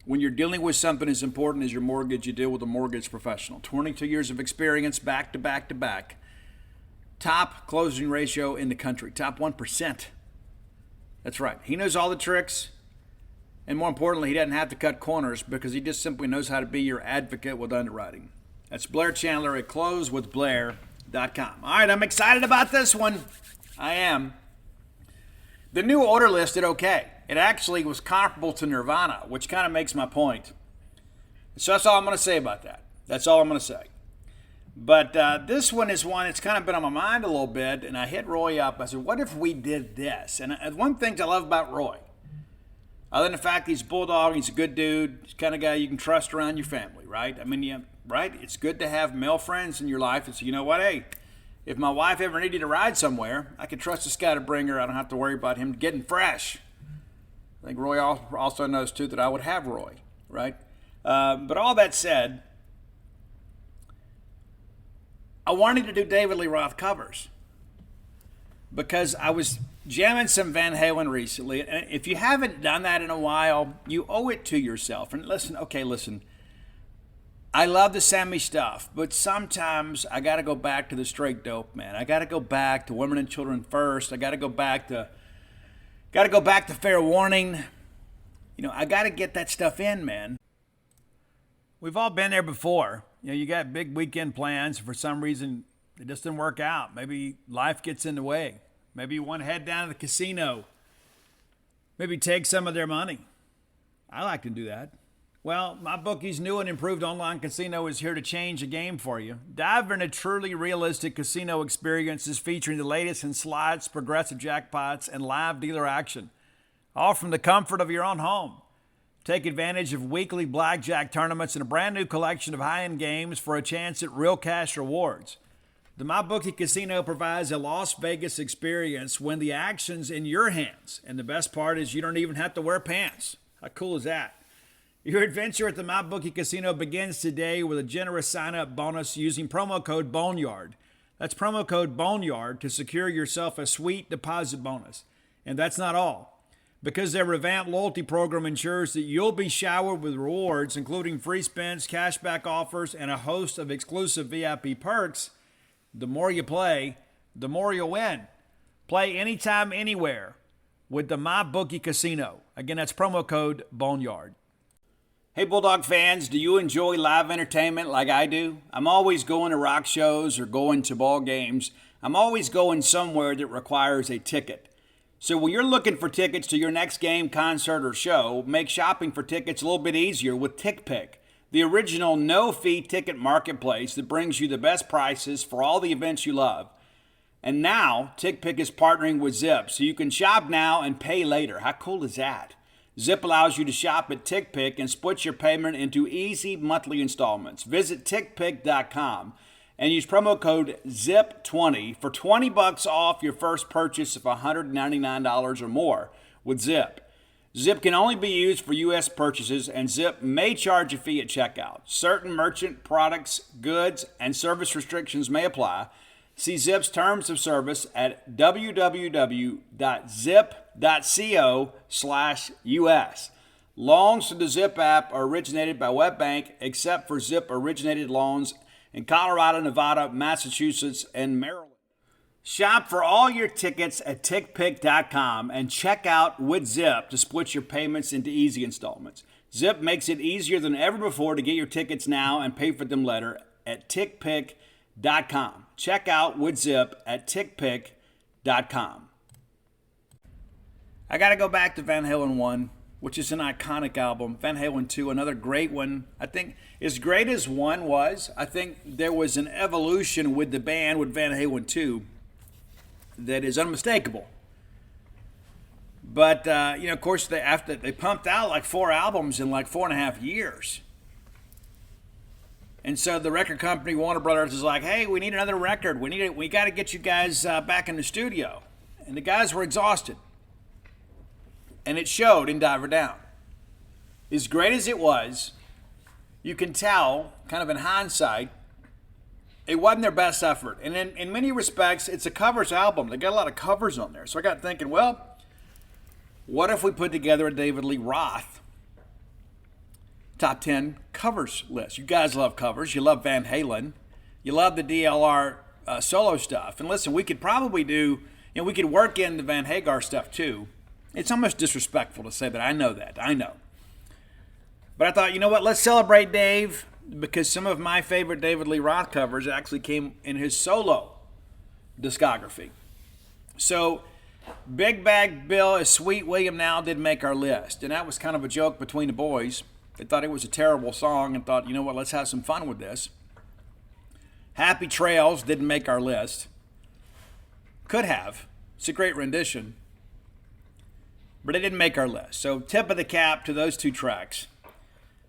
A: when you're dealing with something as important as your mortgage, you deal with a mortgage professional. 22 years of experience, back to back to back. Top closing ratio in the country, top 1%. That's right. He knows all the tricks. And more importantly, he doesn't have to cut corners because he just simply knows how to be your advocate with underwriting. That's Blair Chandler at closewithblair.com. All right, I'm excited about this one. I am. The new order list did okay. It actually was comparable to Nirvana, which kind of makes my point. So that's all I'm going to say about that. That's all I'm going to say. But this one is one that's kind of been on my mind a little bit, and I hit Roy up. I said, what if we did this? And one thing I love about Roy, other than the fact he's a Bulldog, he's a good dude, he's the kind of guy you can trust around your family, right? I mean, right? It's good to have male friends in your life and say, you know what, hey, if my wife ever needed to ride somewhere, I can trust this guy to bring her. I don't have to worry about him getting fresh. I think Roy also knows, too, that I would have Roy, right? But all that said, I wanted to do David Lee Roth covers because I was jamming some Van Halen recently. And if you haven't done that in a while, you owe it to yourself. And listen. I love the Sammy stuff, but sometimes I got to go back to the straight dope, man. I got to go back to Women and Children First. I got to go back to Fair Warning. You know, I got to get that stuff in, man. We've all been there before. You know, you got big weekend plans. For some reason, it just didn't work out. Maybe life gets in the way. Maybe you want to head down to the casino. Maybe take some of their money. I like to do that. Well, MyBookie's new and improved online casino is here to change the game for you. Dive into truly realistic casino experiences featuring the latest in slots, progressive jackpots, and live dealer action, all from the comfort of your own home. Take advantage of weekly blackjack tournaments and a brand new collection of high-end games for a chance at real cash rewards. The MyBookie Casino provides a Las Vegas experience when the action's in your hands. And the best part is you don't even have to wear pants. How cool is that? Your adventure at the MyBookie Casino begins today with a generous sign-up bonus using promo code Boneyard. That's promo code Boneyard to secure yourself a sweet deposit bonus. And that's not all. Because their revamped loyalty program ensures that you'll be showered with rewards, including free spins, cashback offers, and a host of exclusive VIP perks, the more you play, the more you'll win. Play anytime, anywhere with the MyBookie Casino. Again, that's promo code Boneyard. Hey, Bulldog fans, do you enjoy live entertainment like I do? I'm always going to rock shows or going to ball games. I'm always going somewhere that requires a ticket. So when you're looking for tickets to your next game, concert, or show, make shopping for tickets a little bit easier with TickPick, the original no-fee ticket marketplace that brings you the best prices for all the events you love. And now, TickPick is partnering with Zip, so you can shop now and pay later. How cool is that? Zip allows you to shop at TickPick and split your payment into easy monthly installments. Visit TickPick.com and use promo code ZIP20 for $20 off your first purchase of $199 or more with Zip. Zip can only be used for U.S. purchases, and Zip may charge a fee at checkout. Certain merchant products, goods, and service restrictions may apply. See Zip's terms of service at www.zip.co/US. Loans to the Zip app are originated by WebBank, except for Zip-originated loans in Colorado, Nevada, Massachusetts, and Maryland. Shop for all your tickets at tickpick.com and check out with Zip to split your payments into easy installments. Zip makes it easier than ever before to get your tickets now and pay for them later at tickpick.com. Check out with Zip at tickpick.com. I got to go back to Van Halen 1, which is an iconic album. Van Halen 2, another great one. I think as great as 1 was, I think there was an evolution with the band with Van Halen 2 that is unmistakable. But, of course, they pumped out like 4 albums in like 4.5 years. And so the record company, Warner Brothers, is like, hey, we need another record. We got to get you guys back in the studio. And the guys were exhausted. And it showed in Diver Down. As great as it was, you can tell, kind of in hindsight, it wasn't their best effort. And in many respects, it's a covers album. They got a lot of covers on there. So I got thinking, well, what if we put together a David Lee Roth top 10 covers list? You guys love covers. You love Van Halen. You love the DLR solo stuff. And listen, we could probably do, we could work in the Van Hagar stuff too. It's almost disrespectful to say that. I know that. I know. But I thought, you know what? Let's celebrate Dave, because some of my favorite David Lee Roth covers actually came in his solo discography. So Big Bag Bill is Sweet William Now did make our list. And that was kind of a joke between the boys. They thought it was a terrible song and thought, you know what, let's have some fun with this. Happy Trails didn't make our list. Could have. It's a great rendition. But it didn't make our list. So tip of the cap to those 2 tracks.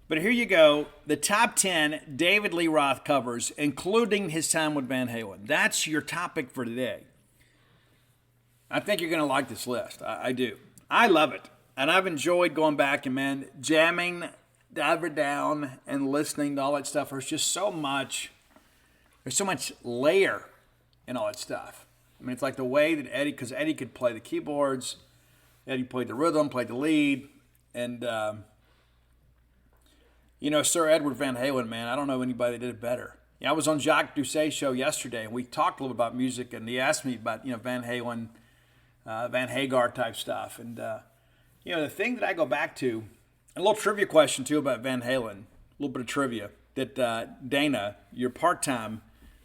A: But here you go, the top 10 David Lee Roth covers, including his time with Van Halen. That's your topic for today. I think you're going to like this list. I do. I love it. And I've enjoyed going back and, jamming Diver Down and listening to all that stuff. There's just so much, there's so much layer in all that stuff. I mean, it's like the way that because Eddie could play the keyboards, Eddie played the rhythm, played the lead, and, Sir Edward Van Halen, man, I don't know anybody that did it better. I was on Jacques Doucet's show yesterday, and we talked a little about music, and he asked me about, Van Halen, Van Hagar type stuff. And, the thing that I go back to, a little trivia question, too, about Van Halen, a little bit of trivia that Dana, your part-time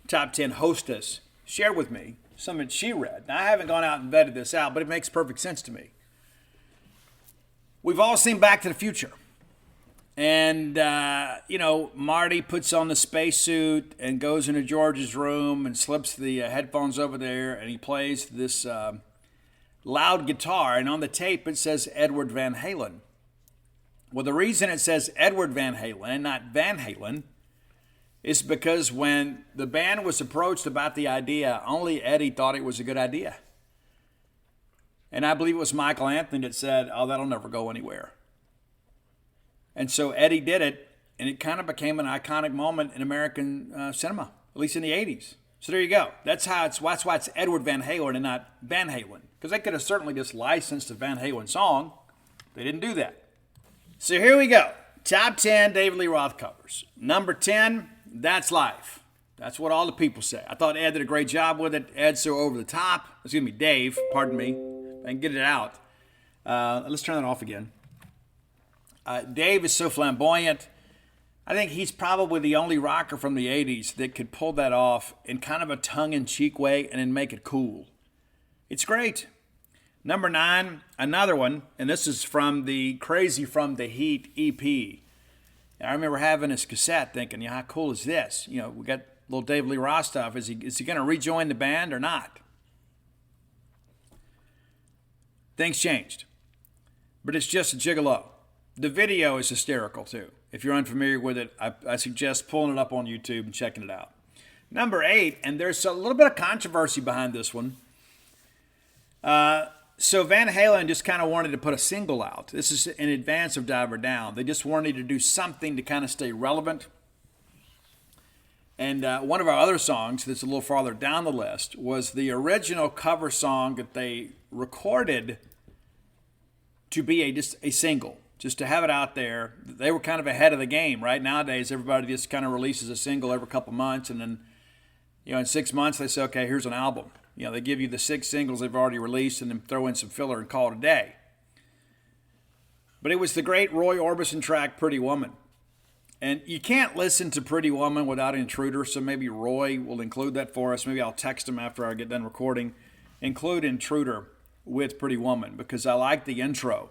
A: top 10 hostess, shared with me, something that she read. Now, I haven't gone out and vetted this out, but it makes perfect sense to me. We've all seen Back to the Future. And, Marty puts on the spacesuit and goes into George's room and slips the headphones over there, and he plays this loud guitar. And on the tape, it says Edward Van Halen. Well, the reason it says Edward Van Halen and not Van Halen is because when the band was approached about the idea, only Eddie thought it was a good idea. And I believe it was Michael Anthony that said, oh, that'll never go anywhere. And so Eddie did it, and it kind of became an iconic moment in American cinema, at least in the 80s. So there you go. That's why it's Edward Van Halen and not Van Halen. Because they could have certainly just licensed a Van Halen song. They didn't do that. So here we go. Top 10 David Lee Roth covers. Number 10, That's Life. That's what all the people say. I thought Ed did a great job with it. Ed's so over the top. Dave, pardon me. I can get it out. Let's turn that off again. Dave is so flamboyant. I think he's probably the only rocker from the 80s that could pull that off in kind of a tongue-in-cheek way and then make it cool. It's great. Number 9, another one, and this is from the Crazy from the Heat EP. And I remember having this cassette thinking, how cool is this? We got little David Lee Roth stuff. Is he going to rejoin the band or not? Things changed. But it's just a gigolo. The video is hysterical, too. If you're unfamiliar with it, I suggest pulling it up on YouTube and checking it out. Number 8, and there's a little bit of controversy behind this one. So Van Halen just kind of wanted to put a single out. This is in advance of Diver Down. They just wanted to do something to kind of stay relevant. And one of our other songs that's a little farther down the list was the original cover song that they recorded to be just a single, just to have it out there. They were kind of ahead of the game, right? Nowadays, everybody just kind of releases a single every couple months, and then, in 6 months, they say, okay, here's an album. They give you the 6 singles they've already released and then throw in some filler and call it a day. But it was the great Roy Orbison track, Pretty Woman. And you can't listen to Pretty Woman without Intruder, so maybe Roy will include that for us. Maybe I'll text him after I get done recording. Include Intruder with Pretty Woman, because I like the intro.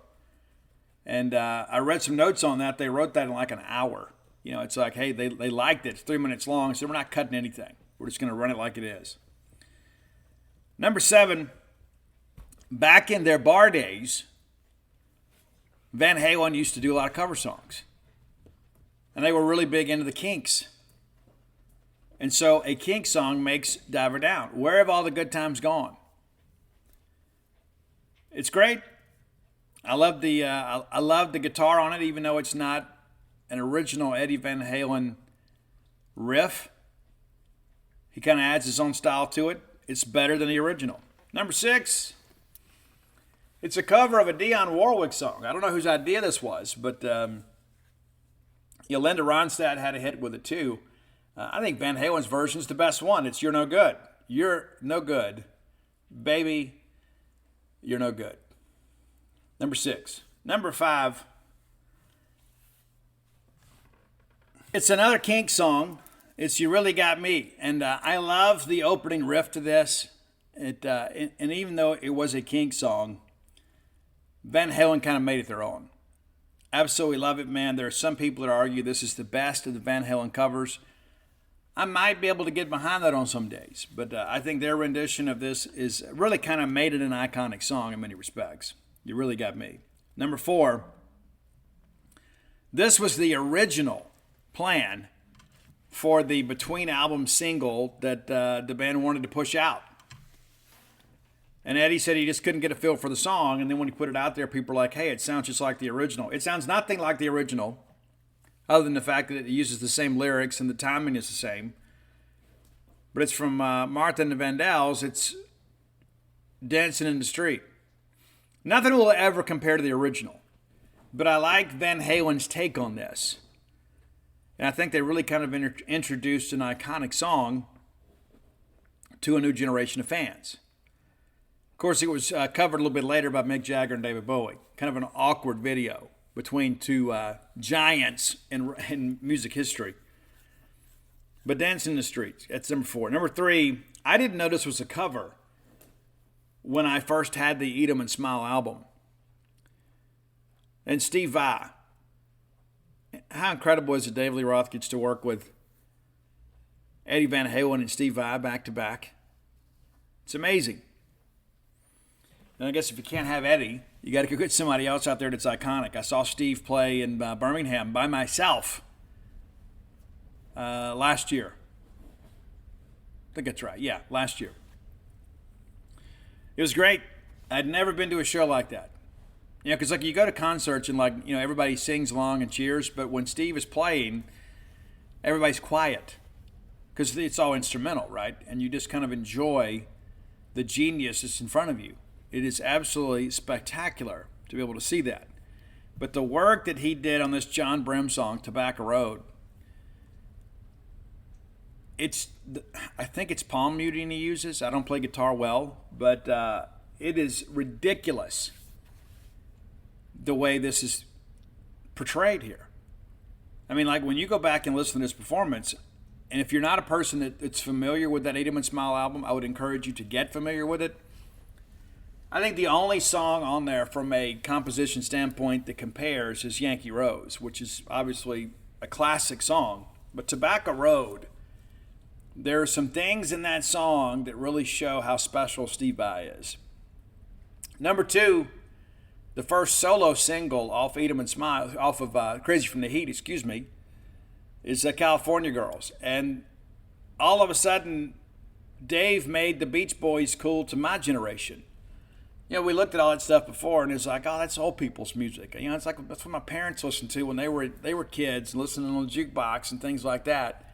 A: And I read some notes on that. They wrote that in like an hour. It's like, hey, they liked it. It's 3 minutes long, so we're not cutting anything. We're just going to run it like it is. Number 7, back in their bar days, Van Halen used to do a lot of cover songs. And they were really big into the Kinks. And so a Kinks song makes Diver Down. Where have all the good times gone? It's great. I love the guitar on it, even though it's not an original Eddie Van Halen riff. He kind of adds his own style to it. It's better than the original. Number 6, it's a cover of a Dionne Warwick song. I don't know whose idea this was, but Linda Ronstadt had a hit with it too. I think Van Halen's version is the best one. It's You're No Good. You're no good. Baby, you're no good. Number 6. Number 5, it's another Kinks song. It's You Really Got Me. And I love the opening riff to this. And even though it was a Kinks song, Van Halen kind of made it their own. Absolutely love it, man. There are some people that argue this is the best of the Van Halen covers. I might be able to get behind that on some days, but I think their rendition of this is really kind of made it an iconic song in many respects. You Really Got Me. Number 4, this was the original plan for the between-album single that the band wanted to push out. And Eddie said he just couldn't get a feel for the song, and then when he put it out there, people were like, hey, it sounds just like the original. It sounds nothing like the original, other than the fact that it uses the same lyrics and the timing is the same. But it's from Martha and the Vandells. It's Dancing in the Street. Nothing will ever compare to the original. But I like Van Halen's take on this. And I think they really kind of introduced an iconic song to a new generation of fans. Of course, it was covered a little bit later by Mick Jagger and David Bowie. Kind of an awkward video between two giants in music history. But Dancing in the Streets, that's number 4. Number 3, I didn't know this was a cover when I first had the Eat 'Em and Smile album. And Steve Vai. How incredible is it Dave Lee Roth gets to work with Eddie Van Halen and Steve Vai back to back? It's amazing. And I guess if you can't have Eddie, you got to go get somebody else out there that's iconic. I saw Steve play in Birmingham by myself last year. I think that's right. Yeah, last year. It was great. I'd never been to a show like that. Because you go to concerts and everybody sings along and cheers, but when Steve is playing, everybody's quiet because it's all instrumental, right? And you just kind of enjoy the genius that's in front of you. It is absolutely spectacular to be able to see that. But the work that he did on this John Brim song, Tobacco Road, I think it's palm muting he uses. I don't play guitar well, but it is ridiculous the way this is portrayed here. I mean, when you go back and listen to this performance, and if you're not a person that's familiar with that Eat 'Em and Smile album, I would encourage you to get familiar with it. I think the only song on there from a composition standpoint that compares is Yankee Rose, which is obviously a classic song. But Tobacco Road, there are some things in that song that really show how special Steve Vai is. Number 2, the first solo single off Eat 'Em and Smile, off of Crazy from the Heat, is California Girls. And all of a sudden, Dave made the Beach Boys cool to my generation. We looked at all that stuff before, and it's like, oh, that's old people's music. It's like that's what my parents listened to when they were kids, listening on the jukebox and things like that.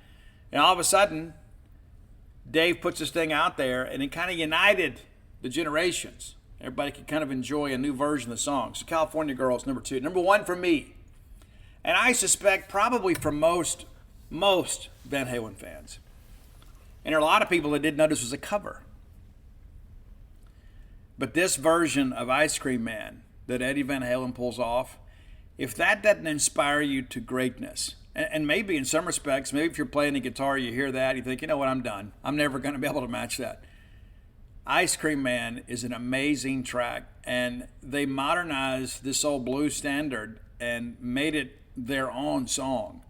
A: And all of a sudden, Dave puts this thing out there, and it kind of united the generations. Everybody could kind of enjoy a new version of the song. So California Girls, number 2. Number 1 for me, and I suspect probably for most Van Halen fans. And there are a lot of people that didn't know this was a cover. But this version of Ice Cream Man that Eddie Van Halen pulls off, if that doesn't inspire you to greatness, and maybe in some respects, maybe if you're playing the guitar, you hear that, you think, you know what, I'm done. I'm never going to be able to match that. Ice Cream Man is an amazing track, and they modernized this old blues standard and made it their own song.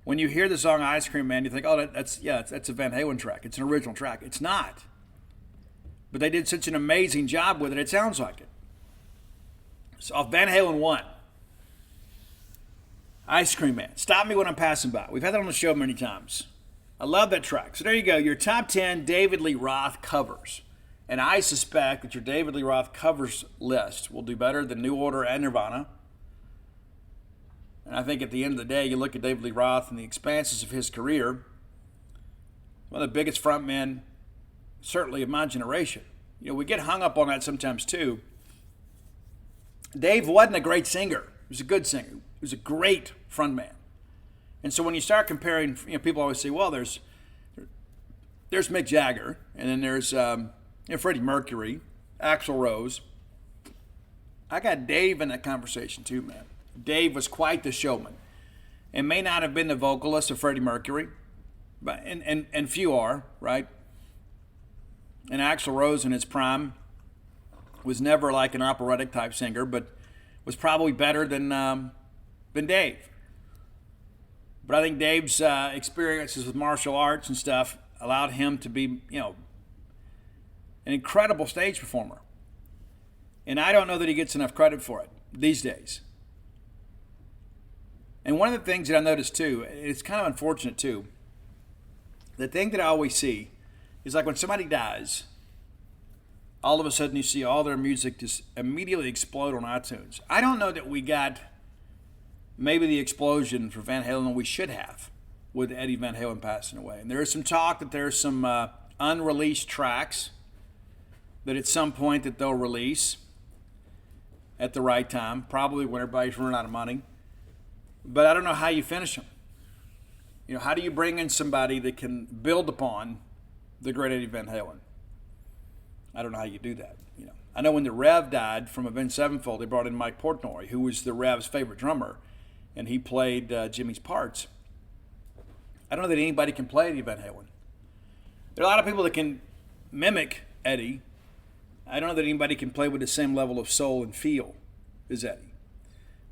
A: When you hear the song Ice Cream Man, you think, oh, that's a Van Halen track. It's an original track. It's not. But they did such an amazing job with it, it sounds like it. So off Van Halen 1, Ice Cream Man. Stop Me When I'm Passing By. We've had that on the show many times. I love that track. So there you go, your top 10 David Lee Roth covers. And I suspect that your David Lee Roth covers list will do better than New Order and Nirvana. And I think at the end of the day, you look at David Lee Roth and the expanses of his career, one of the biggest frontmen, certainly of my generation. You know, we get hung up on that sometimes too. Dave wasn't a great singer. He was a good singer. He was a great frontman. And so when you start comparing, you know, people always say, well, there's Mick Jagger, and then there's Freddie Mercury, Axl Rose. I got Dave in that conversation too, man. Dave was quite the showman, and may not have been the vocalist of Freddie Mercury, but and few are, right? And Axl Rose in his prime was never like an operatic type singer, but was probably better than Dave. But I think Dave's experiences with martial arts and stuff allowed him to be, you know, an incredible stage performer. And I don't know that he gets enough credit for it these days. And one of the things that I noticed too, it's kind of unfortunate too, the thing that I always see is like when somebody dies, all of a sudden you see all their music just immediately explode on iTunes. I don't know that we got maybe the explosion for Van Halen we should have with Eddie Van Halen passing away. And there is some talk that there's some unreleased tracks that at some point that they'll release at the right time, probably when everybody's running out of money. But I don't know how you finish them. You know, how do you bring in somebody that can build upon the great Eddie Van Halen? I don't know how you do that. You know, I know when the Rev died from Avenged Sevenfold, they brought in Mike Portnoy, who was the Rev's favorite drummer, and he played Jimmy's parts. I don't know that anybody can play Eddie Van Halen. There are a lot of people that can mimic Eddie. I don't know that anybody can play with the same level of soul and feel as Eddie.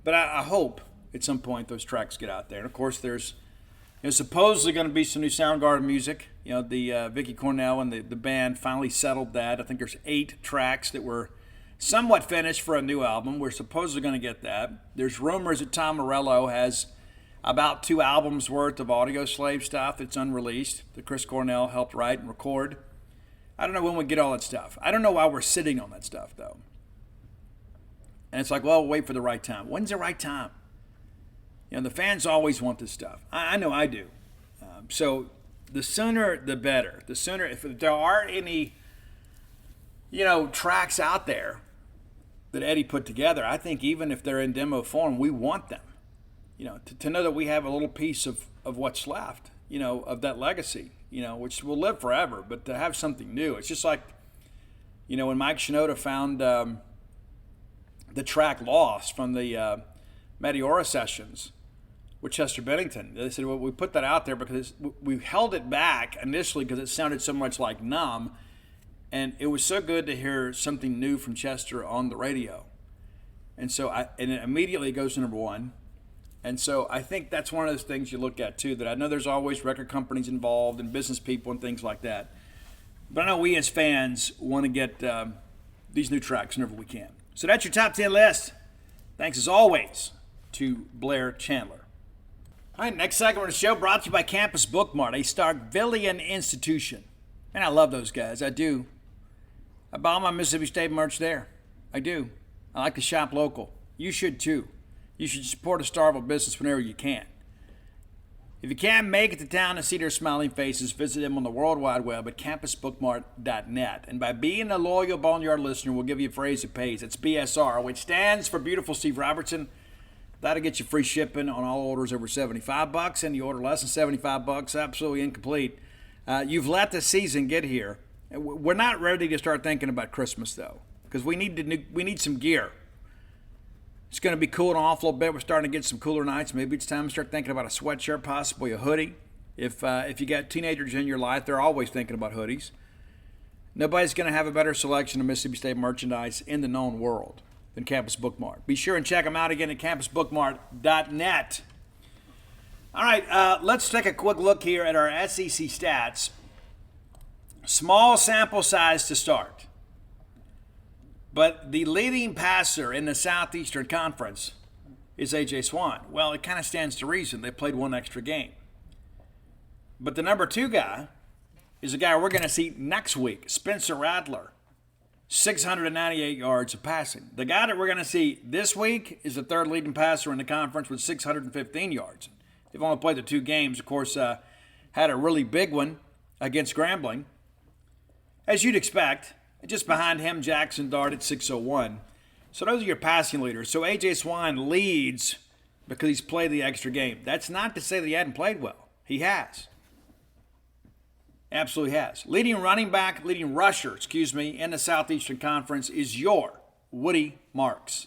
A: But I hope at some point those tracks get out there. And of course, there's supposedly going to be some new Soundgarden music. You know, the Vicky Cornell and the band finally settled that. I think there's 8 tracks that were somewhat finished for a new album. We're supposedly going to get that. There's rumors that Tom Morello has about 2 albums worth of Audio Slave stuff that's unreleased that Chris Cornell helped write and record. I don't know when we get all that stuff. I don't know why we're sitting on that stuff, though. And it's like, well, we'll wait for the right time. When's the right time? You know, the fans always want this stuff. I know I do. So the sooner, the better. The sooner, if there are any, you know, tracks out there that Eddie put together, I think even if they're in demo form, we want them. You know, to know that we have a little piece of what's left, you know, of that legacy, you know, which will live forever, but to have something new. It's just like, you know, when Mike Shinoda found the track Lost from the Meteora sessions with Chester Bennington. They said, well, we put that out there because we held it back initially because it sounded so much like Numb, and it was so good to hear something new from Chester on the radio. And so and it immediately goes to number 1. And so I think that's one of those things you look at too, that I know there's always record companies involved and business people and things like that. But I know we as fans want to get these new tracks whenever we can. So that's your top 10 list. Thanks as always to Blair Chandler. All right, next segment of the show brought to you by Campus Bookmart, a Starkvillian institution. And I love those guys. I do. I buy all my Mississippi State merch there. I do. I like to shop local. You should too. You should support a Starkville business whenever you can. If you can't make it to town to see their smiling faces, visit them on the World Wide Web at campusbookmart.net. And by being a loyal Boneyard listener, we'll give you a phrase that pays. It's BSR, which stands for Beautiful Steve Robertson. That'll get you free shipping on all orders over $75, and you order less than $75, absolutely incomplete. You've let the season get here. We're not ready to start thinking about Christmas, though, because we need some gear. It's going to be cooling off a little bit. We're starting to get some cooler nights. Maybe it's time to start thinking about a sweatshirt, possibly a hoodie. If you got teenagers in your life, they're always thinking about hoodies. Nobody's going to have a better selection of Mississippi State merchandise in the known world than Campus Bookmart. Be sure and check them out again at campusbookmart.net. All right, let's take a quick look here at our SEC stats. Small sample size to start. But the leading passer in the Southeastern Conference is A.J. Swan. Well, it kind of stands to reason. They played one extra game. But the number 2 guy is a guy we're going to see next week, Spencer Rattler, 698 yards of passing. The guy that we're going to see this week is the 3rd leading passer in the conference with 615 yards. They've only played the 2 games. Of course, had a really big one against Grambling, as you'd expect. Just behind him, Jackson Dart at 601. So those are your passing leaders. So A.J. Swan leads because he's played the extra game. That's not to say that he hadn't played well. He has. Absolutely has. Leading rusher, in the Southeastern Conference is your Woody Marks.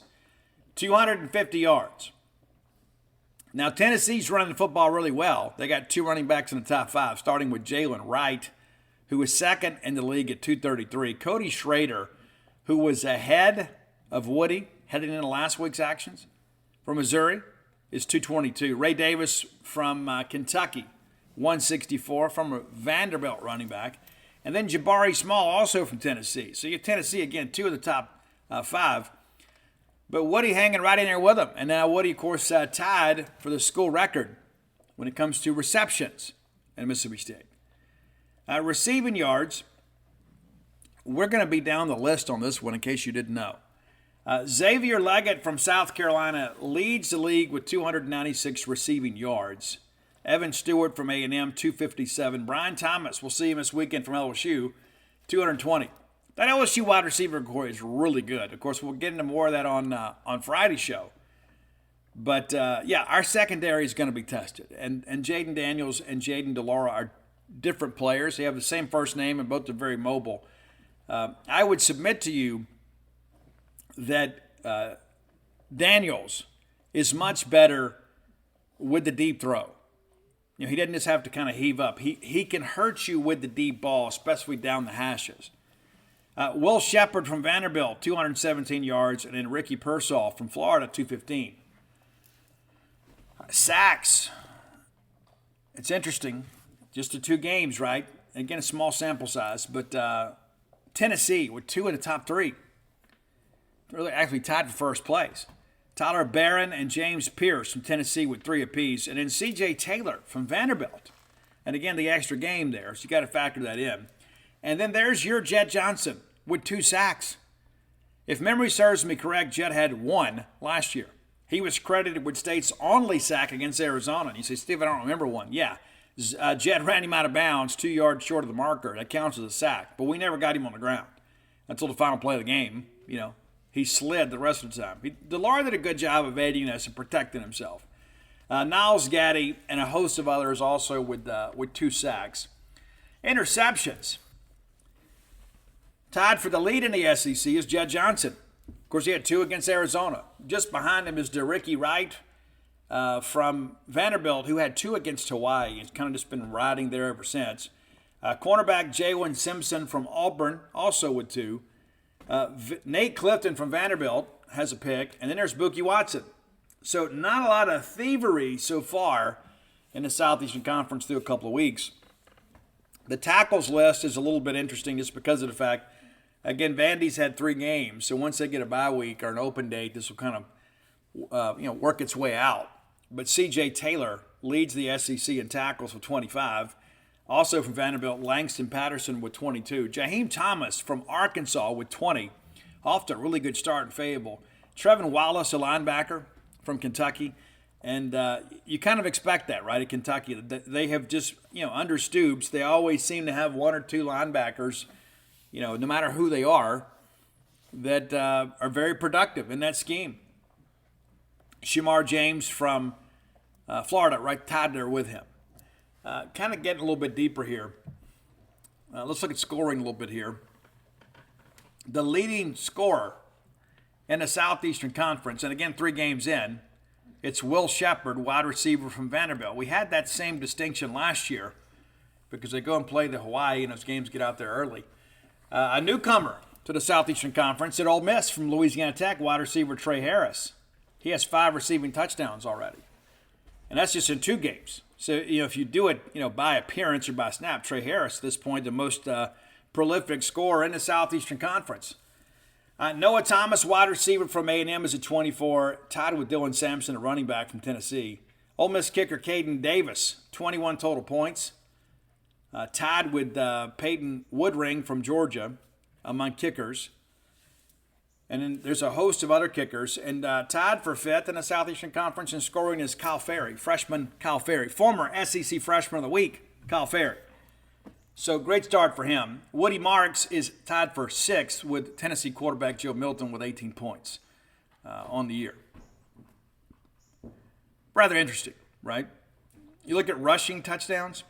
A: 250 yards. Now, Tennessee's running the football really well. They got 2 running backs in the top 5, starting with Jalen Wright, who was 2nd in the league at 233. Cody Schrader, who was ahead of Woody heading into last week's actions from Missouri, is 222. Ray Davis from Kentucky, 164 from a Vanderbilt running back. And then Jabari Small, also from Tennessee. So you have Tennessee, again, 2 of the top 5. But Woody hanging right in there with him. And now Woody, of course, tied for the school record when it comes to receptions in Mississippi State. Receiving yards, we're going to be down the list on this one in case you didn't know. Xavier Leggett from South Carolina leads the league with 296 receiving yards. Evan Stewart from A&M, 257. Brian Thomas, we'll see him this weekend from LSU, 220. That LSU wide receiver core is really good. Of course, we'll get into more of that on Friday's show. But, our secondary is going to be tested. And Jaden Daniels and Jaden DeLaura are different players. They have the same first name and both are very mobile. I would submit to you that Daniels is much better with the deep throw. He doesn't just have to kind of heave up. He can hurt you with the deep ball, especially down the hashes. Will Shepard from Vanderbilt, 217 yards, and then Ricky Pearsall from Florida, 215. Sacks. It's interesting. Just the 2 games, right? Again, a small sample size, but Tennessee with 2 in the top 3. Really actually tied for first place. Tyler Barron and James Pierce from Tennessee with 3 apiece. And then C.J. Taylor from Vanderbilt. And again, the extra game there, so you got to factor that in. And then there's your Jet Johnson with 2 sacks. If memory serves me correct, Jet had 1 last year. He was credited with State's only sack against Arizona. And you say, Steve, I don't remember one. Yeah. Jet ran him out of bounds 2 yards short of the marker. That counts as a sack. But we never got him on the ground until the final play of the game. He slid the rest of the time. DeLaura did a good job of evading us and protecting himself. Niles Gaddy and a host of others also with 2 sacks. Interceptions. Tied for the lead in the SEC is Jet Johnson. Of course, he had 2 against Arizona. Just behind him is DeRicky Wright from Vanderbilt, who had 2 against Hawaii. He's kind of just been riding there ever since. Cornerback Jalen Simpson from Auburn, also with 2. Nate Clifton from Vanderbilt has a pick. And then there's Bookie Watson. So not a lot of thievery so far in the Southeastern Conference through a couple of weeks. The tackles list is a little bit interesting just because of the fact, again, Vandy's had 3 games. So once they get a bye week or an open date, this will kind of work its way out. But C.J. Taylor leads the SEC in tackles with 25. Also from Vanderbilt, Langston Patterson with 22. Jaheim Thomas from Arkansas with 20. Off to a really good start in Fayetteville. Trevin Wallace, a linebacker from Kentucky. And you kind of expect that, right, at Kentucky. They have just, under Stoops, they always seem to have one or two linebackers, no matter who they are, that are very productive in that scheme. Shamar James from Florida, right, tied there with him. Kind of getting a little bit deeper here. Let's look at scoring a little bit here. The leading scorer in the Southeastern Conference, and again, 3 games in, it's Will Shepard, wide receiver from Vanderbilt. We had that same distinction last year because they go and play the Hawaii, and those games get out there early. A newcomer to the Southeastern Conference at Ole Miss from Louisiana Tech, wide receiver Trey Harris. He has 5 receiving touchdowns already. And that's just in 2 games. So, if you do it, by appearance or by snap, Trey Harris, at this point, the most prolific scorer in the Southeastern Conference. Noah Thomas, wide receiver from A&M, is at 24, tied with Dylan Sampson, a running back from Tennessee. Ole Miss kicker Caden Davis, 21 total points, tied with Peyton Woodring from Georgia among kickers. And then there's a host of other kickers. And tied for 5th in the Southeastern Conference in scoring is Kyle Ferry, freshman Kyle Ferry, former SEC Freshman of the Week, Kyle Ferry. So great start for him. Woody Marks is tied for 6th with Tennessee quarterback Joe Milton with 18 points on the year. Rather interesting, right? You look at rushing touchdowns.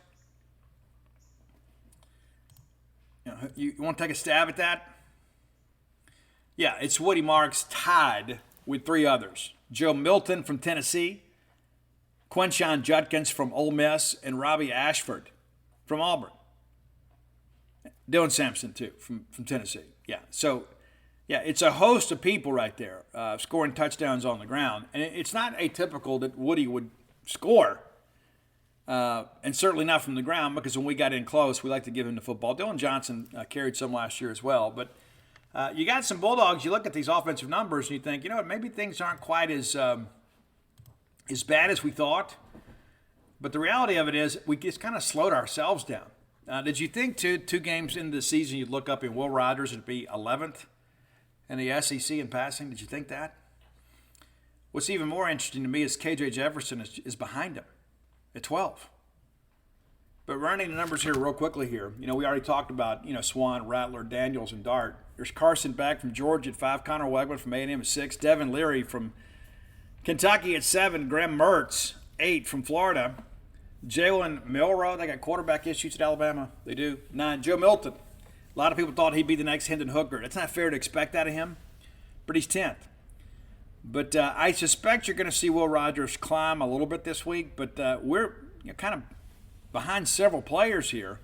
A: You want to take a stab at that? Yeah, it's Woody Marks tied with 3 others. Joe Milton from Tennessee, Quinshon Judkins from Ole Miss, and Robbie Ashford from Auburn. Dylan Sampson, too, from Tennessee. Yeah, so, it's a host of people right there scoring touchdowns on the ground. And it's not atypical that Woody would score, and certainly not from the ground, because when we got in close, we like to give him the football. Dylan Johnson carried some last year as well. But you got some Bulldogs, you look at these offensive numbers, and you think, maybe things aren't quite as bad as we thought. But the reality of it is we just kind of slowed ourselves down. Did you think 2 games into the season you'd look up and Will Rogers would be 11th in the SEC in passing? Did you think that? What's even more interesting to me is KJ Jefferson is behind him at 12. But running the numbers here real quickly here, we already talked about, Swan, Rattler, Daniels, and Dart. There's Carson Beck from Georgia at 5, Connor Wegman from A&M at 6, Devin Leary from Kentucky at 7, Graham Mertz, 8 from Florida, Jalen Milroe, they got quarterback issues at Alabama. They do. 9, Joe Milton. A lot of people thought he'd be the next Hendon Hooker. It's not fair to expect that of him, but he's 10th. But I suspect you're going to see Will Rogers climb a little bit this week, but we're kind of behind several players here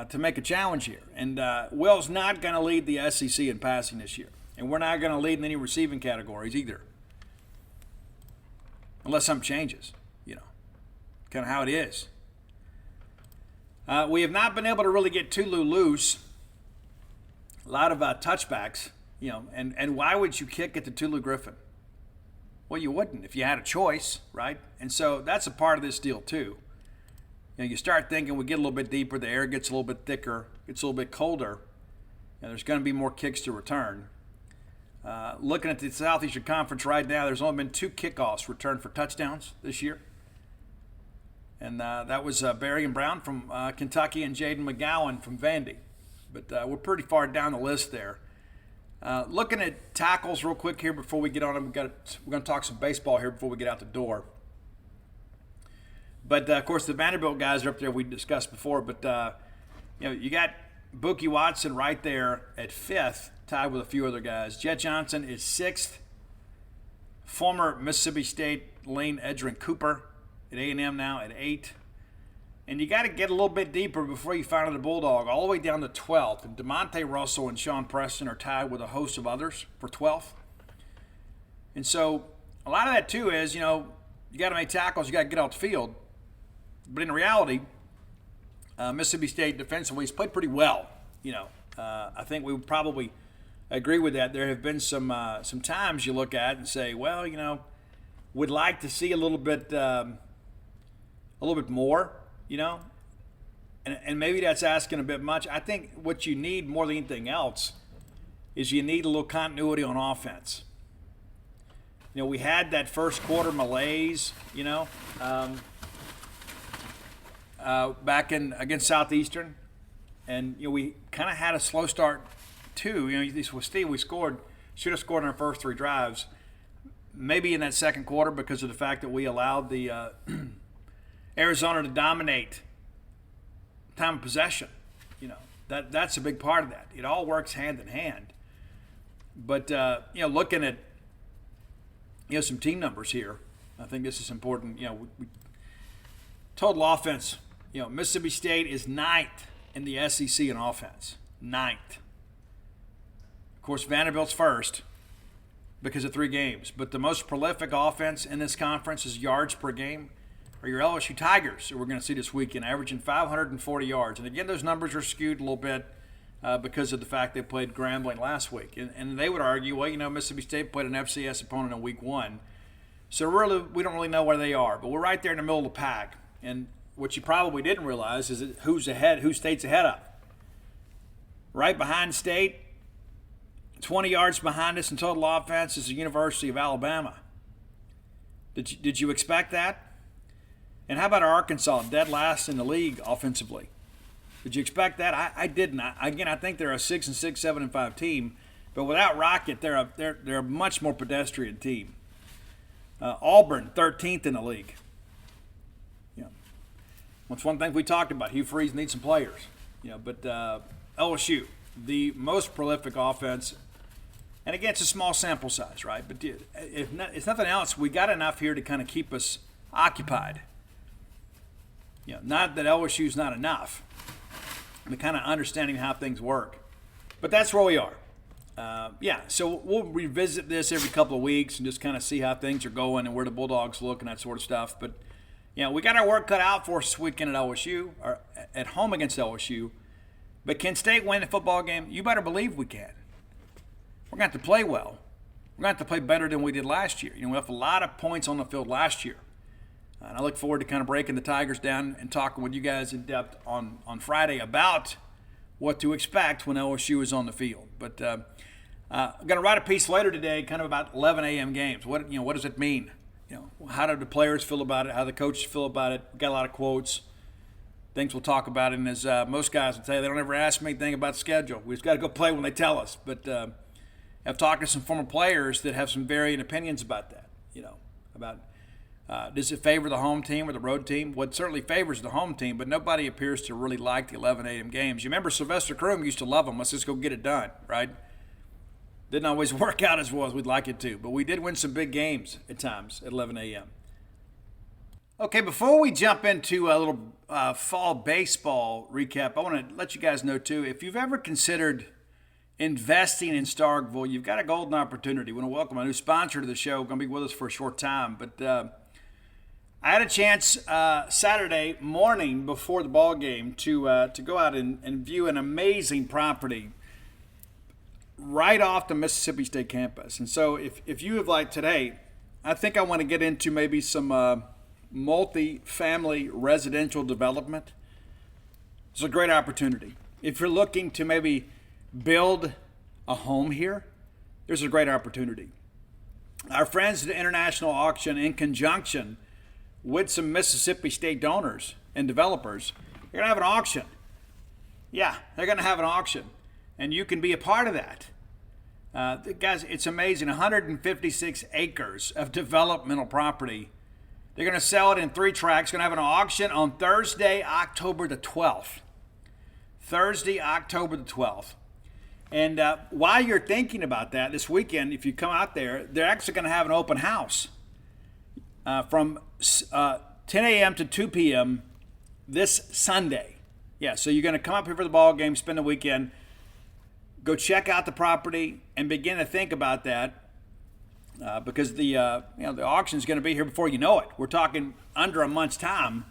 A: to make a challenge here. And Will's not going to lead the SEC in passing this year, and we're not going to lead in any receiving categories either, unless something changes. Kind of how it is. We have not been able to really get Tulu loose. A lot of touchbacks, and why would you kick it to Tulu Griffin? Well, you wouldn't if you had a choice, right? And so that's a part of this deal too. You start thinking we get a little bit deeper, the air gets a little bit thicker, gets a little bit colder, and there's going to be more kicks to return. Looking at the Southeastern Conference right now, there's only been 2 kickoffs returned for touchdowns this year. And that was Barry and Brown from Kentucky and Jaden McGowan from Vandy. But we're pretty far down the list there. Looking at tackles real quick here before we get on, we're going to talk some baseball here before we get out the door. But, of course, the Vanderbilt guys are up there we discussed before. But, you got Bookie Watson right there at 5th, tied with a few other guys. Jet Johnson is 6th. Former Mississippi State lane Edrin Cooper at A&M now at 8. And you got to get a little bit deeper before you find the Bulldog, all the way down to 12th. And DeMonte Russell and Sean Preston are tied with a host of others for 12th. And so a lot of that, too, is, you got to make tackles, you got to get off the field. But in reality, Mississippi State defensively has played pretty well. I think we would probably agree with that. There have been some times you look at and say, well, would like to see a little bit more, and maybe that's asking a bit much. I think what you need more than anything else is you need a little continuity on offense. We had that first quarter malaise, back in against Southeastern, and we kind of had a slow start too. With Steve, we should have scored in our first 3 drives, maybe in that second quarter because of the fact that we allowed the Arizona to dominate time of possession. That's a big part of that. It all works hand in hand. But looking at some team numbers here, I think this is important. Total offense. Mississippi State is 9th in the SEC in offense. 9th. Of course, Vanderbilt's first because of 3 games. But the most prolific offense in this conference is yards per game are your LSU Tigers, who we're going to see this weekend, averaging 540 yards. And again, those numbers are skewed a little bit because of the fact they played Grambling last week. And they would argue, Mississippi State played an FCS opponent in week 1. So really, we don't really know where they are. But we're right there in the middle of the pack. And what you probably didn't realize is who State's ahead of. Right behind State, 20 yards behind us in total offense, is the University of Alabama. Did you expect that? And how about Arkansas, dead last in the league offensively? Did you expect that? I didn't. I think they're a 6-6, 7-5 team, but without Rocket, they're a much more pedestrian team. Auburn, 13th in the league. That's one thing we talked about. Hugh Freeze needs some players. But LSU, the most prolific offense, and again, it's a small sample size, right? But if nothing else, we got enough here to kind of keep us occupied. Not that LSU's not enough, but kind of understanding how things work. But that's where we are. So we'll revisit this every couple of weeks and just kind of see how things are going and where the Bulldogs look and that sort of stuff. But, we got our work cut out for us this weekend at LSU, or at home against LSU. But can State win the football game? You better believe we can. We're going to have to play well. We're going to have to play better than we did last year. We left a lot of points on the field last year. And I look forward to kind of breaking the Tigers down and talking with you guys in depth on Friday about what to expect when LSU is on the field. But I'm going to write a piece later today kind of about 11 a.m. games. What does it mean? How do the players feel about it? How do the coaches feel about it? We've got a lot of quotes, things we'll talk about. And as most guys will tell you, they don't ever ask me anything about the schedule. We just got to go play when they tell us. But I've talked to some former players that have some varying opinions about that, about does it favor the home team or the road team? Well, it certainly favors the home team, but nobody appears to really like the 11 a.m. games. You remember Sylvester Croom used to love them. Let's just go get it done, right? Didn't always work out as well as we'd like it to, but we did win some big games at times at 11 a.m. Okay, before we jump into a little fall baseball recap, I want to let you guys know, too, if you've ever considered investing in Starkville, you've got a golden opportunity. We want to welcome a new sponsor to the show, going to be with us for a short time, but I had a chance Saturday morning before the ball game to go out and view an amazing property right off the Mississippi State campus. And so if you have like today, I think I want to get into maybe some multi-family residential development. It's a great opportunity. If you're looking to maybe build a home here, there's a great opportunity. Our friends at the International Auction, in conjunction with some Mississippi State donors and developers, they're going to have an auction. Yeah, they're going to have an auction, and you can be a part of that. Guys, it's amazing. 156 acres of developmental property. They're going to sell it in 3 tracks. Going to have an auction on Thursday, October the 12th. Thursday, October the 12th. And while you're thinking about that, this weekend, if you come out there, they're actually going to have an open house from 10 a.m. to 2 p.m. this Sunday. Yeah, so you're going to come up here for the ball game, spend the weekend, go check out the property, and begin to think about that because the auction is going to be here before you know it. We're talking under a month's time.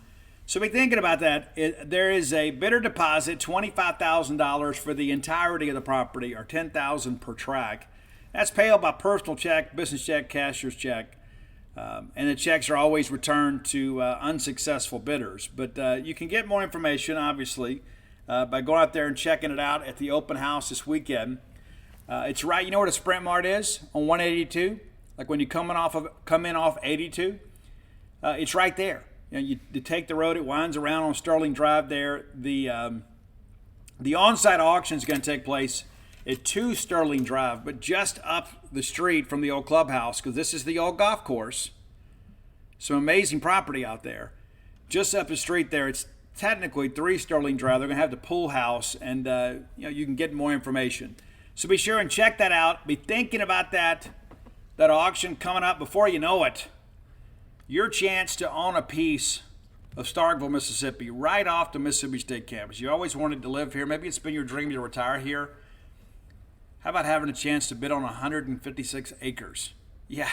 A: So be thinking about that. There is a bidder deposit, $25,000 for the entirety of the property, or $10,000 per track. That's payable by personal check, business check, cashier's check, and the checks are always returned to unsuccessful bidders. But you can get more information, obviously, by going out there and checking it out at the open house this weekend. It's right. You know where the Sprint Mart is on 182? Like when you come in off 82, it's right there. You take the road, it winds around on Sterling Drive there. The on-site auction is going to take place at 2 Sterling Drive, but just up the street from the old clubhouse, because this is the old golf course. Some amazing property out there. Just up the street there, it's technically 3 Sterling Drive. They're going to have the pool house, and you can get more information. So be sure and check that out. Be thinking about that auction coming up. Before you know it, your chance to own a piece of Starkville, Mississippi, right off the Mississippi State campus. You always wanted to live here. Maybe it's been your dream to retire here. How about having a chance to bid on 156 acres? Yeah.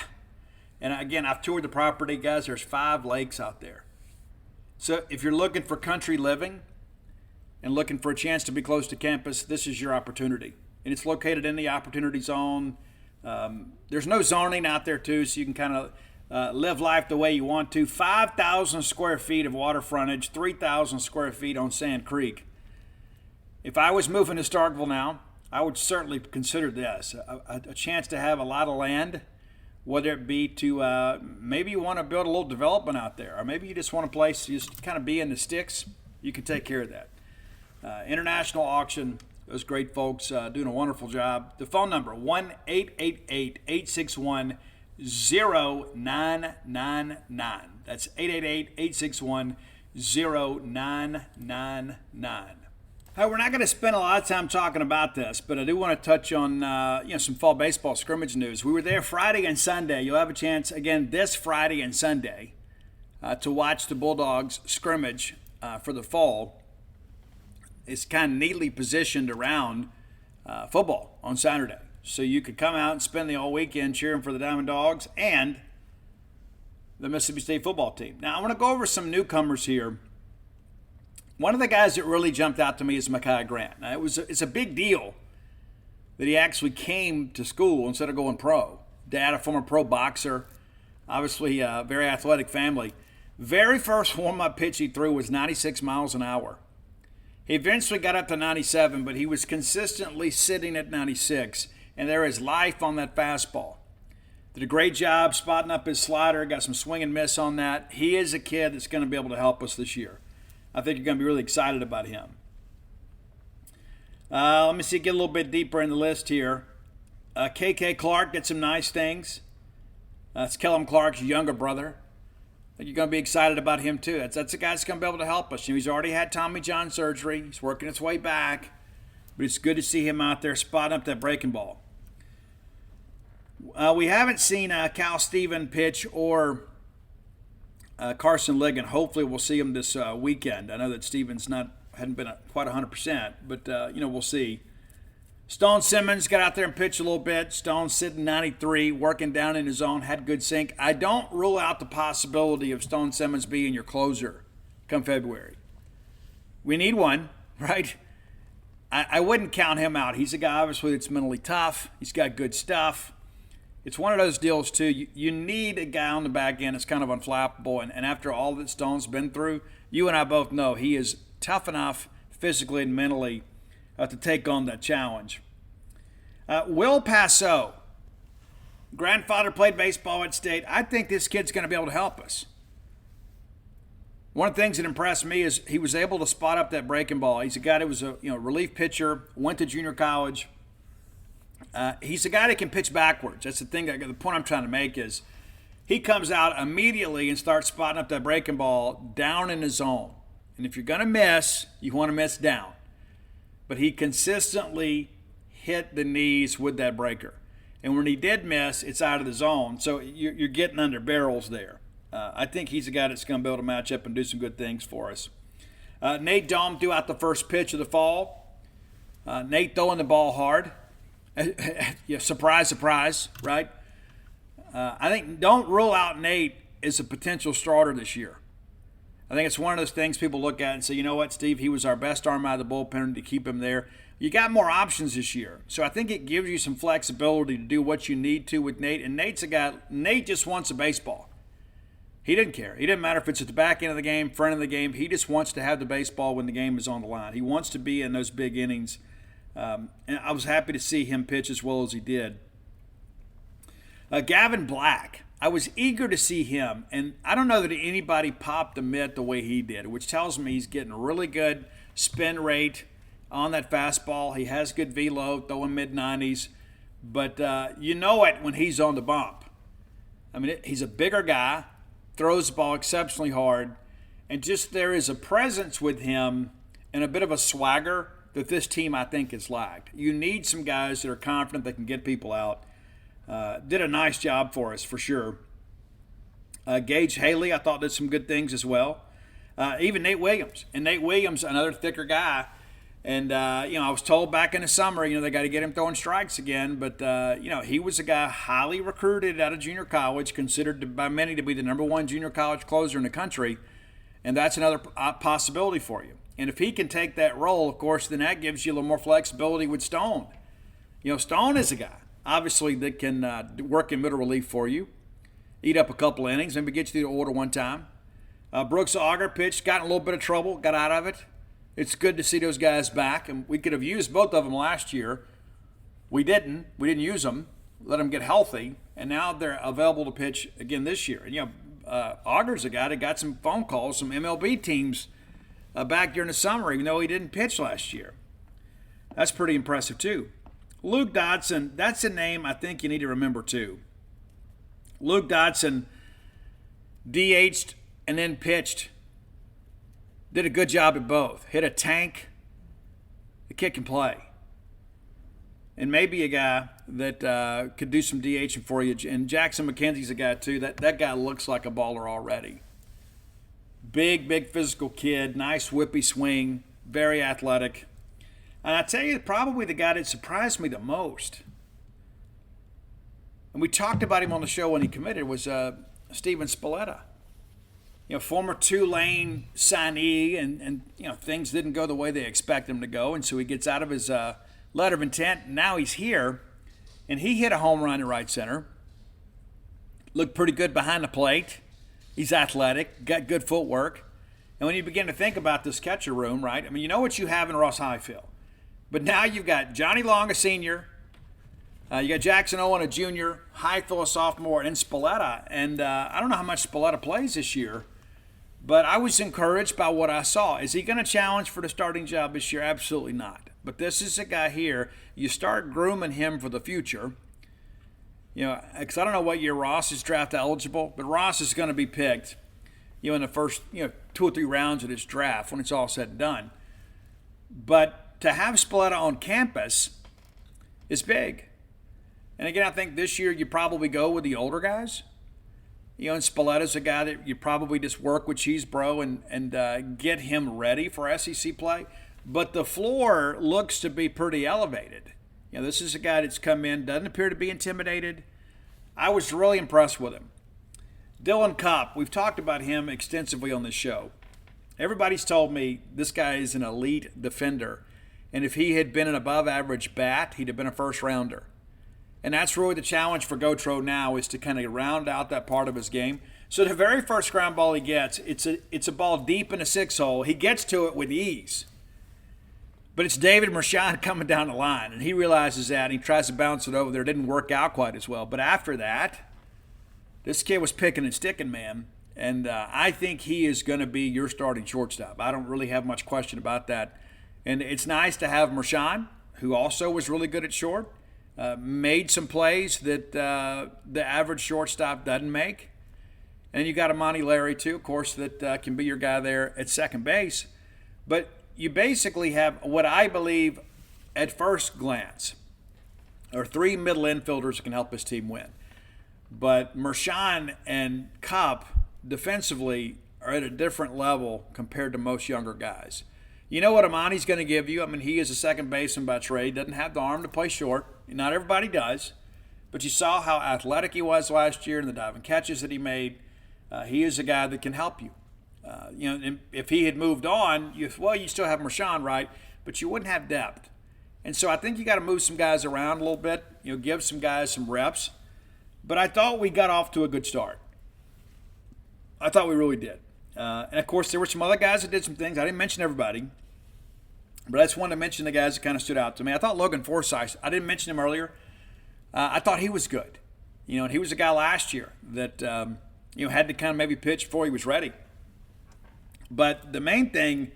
A: And again, I've toured the property, guys. There's 5 lakes out there. So if you're looking for country living and looking for a chance to be close to campus, this is your opportunity. And it's located in the Opportunity Zone. There's no zoning out there, too, so you can kind of live life the way you want to. 5,000 square feet of water frontage, 3,000 square feet on Sand Creek. If I was moving to Starkville now, I would certainly consider this a chance to have a lot of land, whether it be to maybe you want to build a little development out there, or maybe you just want a place to just kind of be in the sticks. You can take care of that. International auction, those great folks doing a wonderful job. The phone number, 1-888-861-0999. That's 888-861-0999. Hey, we're not going to spend a lot of time talking about this, but I do want to touch on some fall baseball scrimmage news. We were there Friday and Sunday. You'll have a chance, again, this Friday and Sunday to watch the Bulldogs scrimmage for the fall. It's kind of neatly positioned around football on Saturday. So you could come out and spend the whole weekend cheering for the Diamond Dogs and the Mississippi State football team. Now, I want to go over some newcomers here. One of the guys that really jumped out to me is Micaiah Grant. Now, it's a big deal that he actually came to school instead of going pro. Dad, a former pro boxer, obviously a very athletic family. Very first warm-up pitch he threw was 96 miles an hour. He eventually got up to 97, but he was consistently sitting at 96, and there is life on that fastball. Did a great job spotting up his slider, got some swing and miss on that. He is a kid that's going to be able to help us this year. I think you're going to be really excited about him. Let me see, get a little bit deeper in the list here. KK Clark did some nice things. That's Kellum Clark's younger brother. I think you're going to be excited about him too. That's a guy that's going to be able to help us. He's already had Tommy John surgery. He's working his way back. But it's good to see him out there spotting up that breaking ball. We haven't seen Cal Steven pitch or Carson Ligon. Hopefully we'll see him this weekend. I know that Stevens hadn't been quite 100%, but we'll see. Stone Simmons got out there and pitched a little bit. Stone sitting 93, working down in his zone, had good sink. I don't rule out the possibility of Stone Simmons being your closer come February. We need one, right? I wouldn't count him out. He's a guy, obviously, that's mentally tough. He's got good stuff. It's one of those deals, too. You need a guy on the back end that's kind of unflappable. And after all that Stone's been through, you and I both know he is tough enough physically and mentally to take on that challenge. Will Passeau, grandfather played baseball at State. I think this kid's going to be able to help us. One of the things that impressed me is he was able to spot up that breaking ball. He's a guy that was a relief pitcher, went to junior college. He's a guy that can pitch backwards. That's the thing. The point I'm trying to make is he comes out immediately and starts spotting up that breaking ball down in the zone. And if you're going to miss, you want to miss down. But he consistently hit the knees with that breaker. And when he did miss, it's out of the zone. So you're getting under barrels there. I think he's a guy that's going to be able to match up and do some good things for us. Nate Dome threw out the first pitch of the fall. Nate throwing the ball hard. Yeah, surprise, surprise, right? I think don't rule out Nate as a potential starter this year. I think it's one of those things people look at and say, you know what, Steve, he was our best arm out of the bullpen to keep him there. You got more options this year. So I think it gives you some flexibility to do what you need to with Nate. And Nate's a guy, Nate just wants a baseball. He didn't care. He didn't matter if it's at the back end of the game, front of the game. He just wants to have the baseball when the game is on the line. He wants to be in those big innings. And I was happy to see him pitch as well as he did. Gavin Black, I was eager to see him, and I don't know that anybody popped the mitt the way he did, which tells me he's getting really good spin rate on that fastball. He has good velo, throwing mid-90s, but you know it when he's on the bump. I mean, he's a bigger guy, throws the ball exceptionally hard, and just there is a presence with him and a bit of a swagger that this team, I think, has lacked. You need some guys that are confident that can get people out. Did a nice job for us, for sure. Gage Haley, I thought, did some good things as well. Even Nate Williams. And Nate Williams, another thicker guy. And, I was told back in the summer, they got to get him throwing strikes again. But, he was a guy highly recruited out of junior college, considered by many to be the number one junior college closer in the country. And that's another possibility for you. And if he can take that role, of course, then that gives you a little more flexibility with Stone. Stone is a guy, obviously, that can work in middle relief for you, eat up a couple innings, maybe get you through the order one time. Brooks Auger pitched, got in a little bit of trouble, got out of it. It's good to see those guys back, and we could have used both of them last year. We didn't. We didn't use them, let them get healthy, and now they're available to pitch again this year. And, Auger's a guy that got some phone calls, some MLB teams back during the summer, even though he didn't pitch last year. That's pretty impressive, too. Luke Dodson, that's a name I think you need to remember, too. Luke Dodson DH'd and then pitched. Did a good job at both. Hit a tank. The kid can play. And maybe a guy that could do some DHing for you. And Jackson McKenzie's a guy, too. That guy looks like a baller already. Big physical kid, nice whippy swing, very athletic. And I tell you, probably the guy that surprised me the most, and we talked about him on the show when he committed, was Steven Spalletta. Former Tulane signee, and things didn't go the way they expected him to go, and so he gets out of his letter of intent, and now he's here, and he hit a home run at right center. Looked pretty good behind the plate. He's athletic, got good footwork. And when you begin to think about this catcher room, right, I mean, you know what you have in Ross Highfield. But now you've got Johnny Long, a senior. You got Jackson Owen, a junior, Highfield, a sophomore, and Spalletta. And I don't know how much Spalletta plays this year, but I was encouraged by what I saw. Is he going to challenge for the starting job this year? Absolutely not. But this is a guy here, you start grooming him for the future. Because I don't know what year Ross is draft eligible, but Ross is going to be picked, in the first, 2 or 3 rounds of this draft when it's all said and done. But to have Spalletta on campus is big. And again, I think this year you probably go with the older guys. And Spalletta's a guy that you probably just work with Cheesebro and get him ready for SEC play. But the floor looks to be pretty elevated. This is a guy that's come in, doesn't appear to be intimidated. I was really impressed with him. Dylan Kopp, we've talked about him extensively on this show. Everybody's told me this guy is an elite defender. And if he had been an above-average bat, he'd have been a first-rounder. And that's really the challenge for Gotro now, is to kind of round out that part of his game. So the very first ground ball he gets, it's a ball deep in a 6-hole. He gets to it with ease. But it's David Mershon coming down the line, and he realizes that, and he tries to bounce it over there. It didn't work out quite as well. But after that, this kid was picking and sticking, man. And I think he is going to be your starting shortstop. I don't really have much question about that. And it's nice to have Mershon, who also was really good at short, made some plays that the average shortstop doesn't make. And you got Amani Larry, too, of course, that can be your guy there at second base. But you basically have what I believe at first glance are 3 middle infielders that can help his team win. But Mershon and Kopp defensively are at a different level compared to most younger guys. You know what Amani's going to give you? I mean, he is a second baseman by trade, doesn't have the arm to play short. Not everybody does. But you saw how athletic he was last year and the diving catches that he made. He is a guy that can help you. If he had moved on, you still have Mershon, right? But you wouldn't have depth. And so I think you got to move some guys around a little bit, give some guys some reps. But I thought we got off to a good start. I thought we really did. And, of course, there were some other guys that did some things. I didn't mention everybody. But I just wanted to mention the guys that kind of stood out to me. I thought Logan Forsythe, I didn't mention him earlier. I thought he was good. And he was a guy last year that had to kind of maybe pitch before he was ready. But the main thing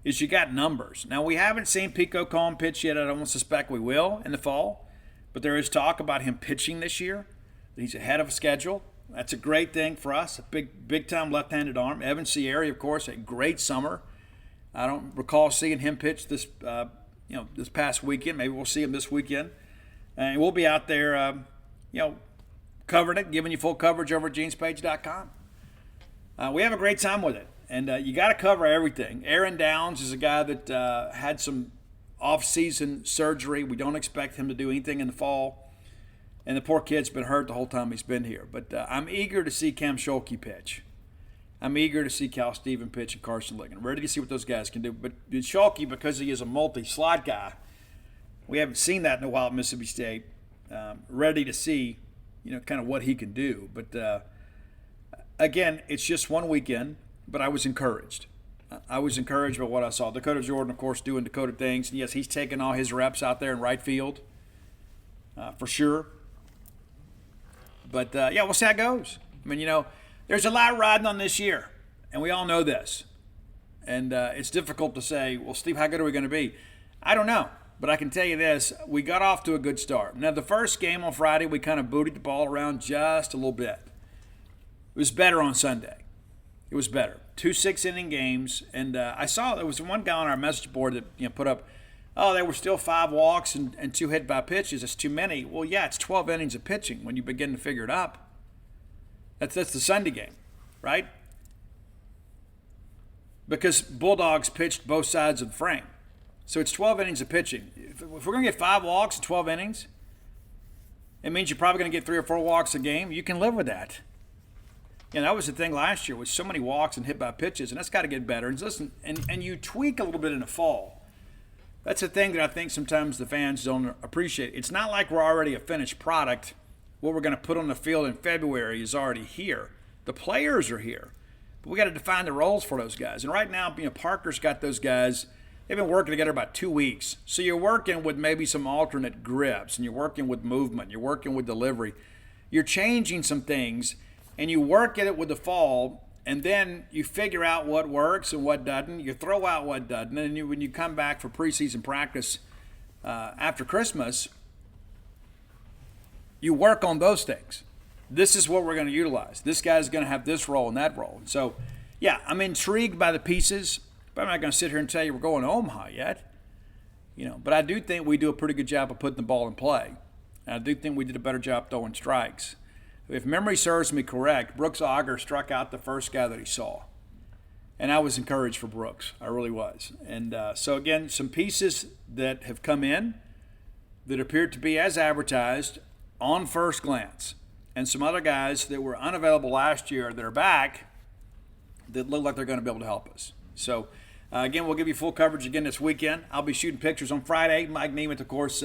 A: is you got numbers. Now, we haven't seen Pico Calm pitch yet. I don't suspect we will in the fall. But there is talk about him pitching this year. He's ahead of schedule. That's a great thing for us. A big-time left-handed arm. Evan Sierra, of course, a great summer. I don't recall seeing him pitch this past weekend. Maybe we'll see him this weekend. And we'll be out there, covering it, giving you full coverage over at genespage.com. We have a great time with it. And you got to cover everything. Aaron Downs is a guy that had some off-season surgery. We don't expect him to do anything in the fall. And the poor kid's been hurt the whole time he's been here. But I'm eager to see Cam Schulke pitch. I'm eager to see Cal Steven pitch and Carson Ligon. I'm ready to see what those guys can do. But Schulke, because he is a multi-slot guy, we haven't seen that in a while at Mississippi State. Ready to see, kind of what he can do. But, again, it's just one weekend. But I was encouraged. I was encouraged by what I saw. Dakota Jordan, of course, doing Dakota things. And yes, he's taking all his reps out there in right field, for sure. But, we'll see how it goes. I mean, there's a lot riding on this year, and we all know this. And it's difficult to say, well, Steve, how good are we going to be? I don't know. But I can tell you this, we got off to a good start. Now, the first game on Friday, we kind of booted the ball around just a little bit. It was better on Sunday. It was better. 2 6-inning games. And I saw there was one guy on our message board that put up, there were still 5 walks and 2 hit by pitches. That's too many. Well, yeah, it's 12 innings of pitching when you begin to figure it up. That's the Sunday game, right? Because Bulldogs pitched both sides of the frame. So it's 12 innings of pitching. If we're going to get 5 walks in 12 innings, it means you're probably going to get 3 or 4 walks a game. You can live with that. That was the thing last year with so many walks and hit by pitches, and that's got to get better. And listen, and you tweak a little bit in the fall. That's the thing that I think sometimes the fans don't appreciate. It's not like we're already a finished product. What we're going to put on the field in February is already here. The players are here. But we got to define the roles for those guys. And right now, Parker's got those guys. They've been working together about 2 weeks. So you're working with maybe some alternate grips, and you're working with movement. You're working with delivery. You're changing some things. And you work at it with the fall, and then you figure out what works and what doesn't. You throw out what doesn't. And when you come back for preseason practice after Christmas, you work on those things. This is what we're going to utilize. This guy's going to have this role and that role. So, yeah, I'm intrigued by the pieces, but I'm not going to sit here and tell you we're going to Omaha yet. But I do think we do a pretty good job of putting the ball in play. And I do think we did a better job throwing strikes. If memory serves me correct, Brooks Auger struck out the first guy that he saw. And I was encouraged for Brooks. I really was. And so, again, some pieces that have come in that appeared to be as advertised on first glance. And some other guys that were unavailable last year that are back that look like they're going to be able to help us. So, again, we'll give you full coverage again this weekend. I'll be shooting pictures on Friday. Mike Nemeth, of course,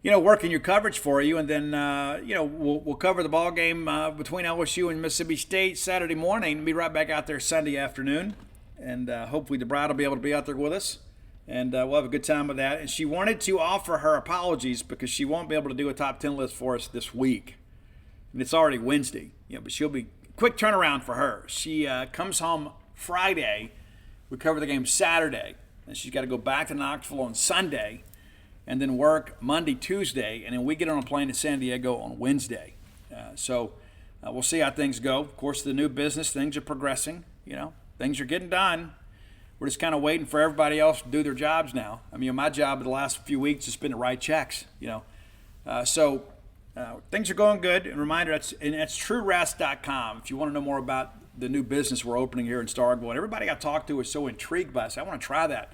A: working your coverage for you, and then we'll cover the ball game between LSU and Mississippi State Saturday morning, and be right back out there Sunday afternoon, and hopefully the bride will be able to be out there with us, and we'll have a good time with that. And she wanted to offer her apologies because she won't be able to do a top 10 list for us this week, and it's already Wednesday, but she'll be quick turnaround for her. She comes home Friday. We cover the game Saturday, and she's got to go back to Knoxville on Sunday, and then work Monday, Tuesday, and then we get on a plane to San Diego on Wednesday. So we'll see how things go. Of course, the new business, things are progressing. Things are getting done. We're just kind of waiting for everybody else to do their jobs now. My job in the last few weeks has been to write checks, So things are going good. And reminder, that's truerest.com if you want to know more about the new business we're opening here in Starkville. And everybody I talked to is so intrigued by it. I want to try that.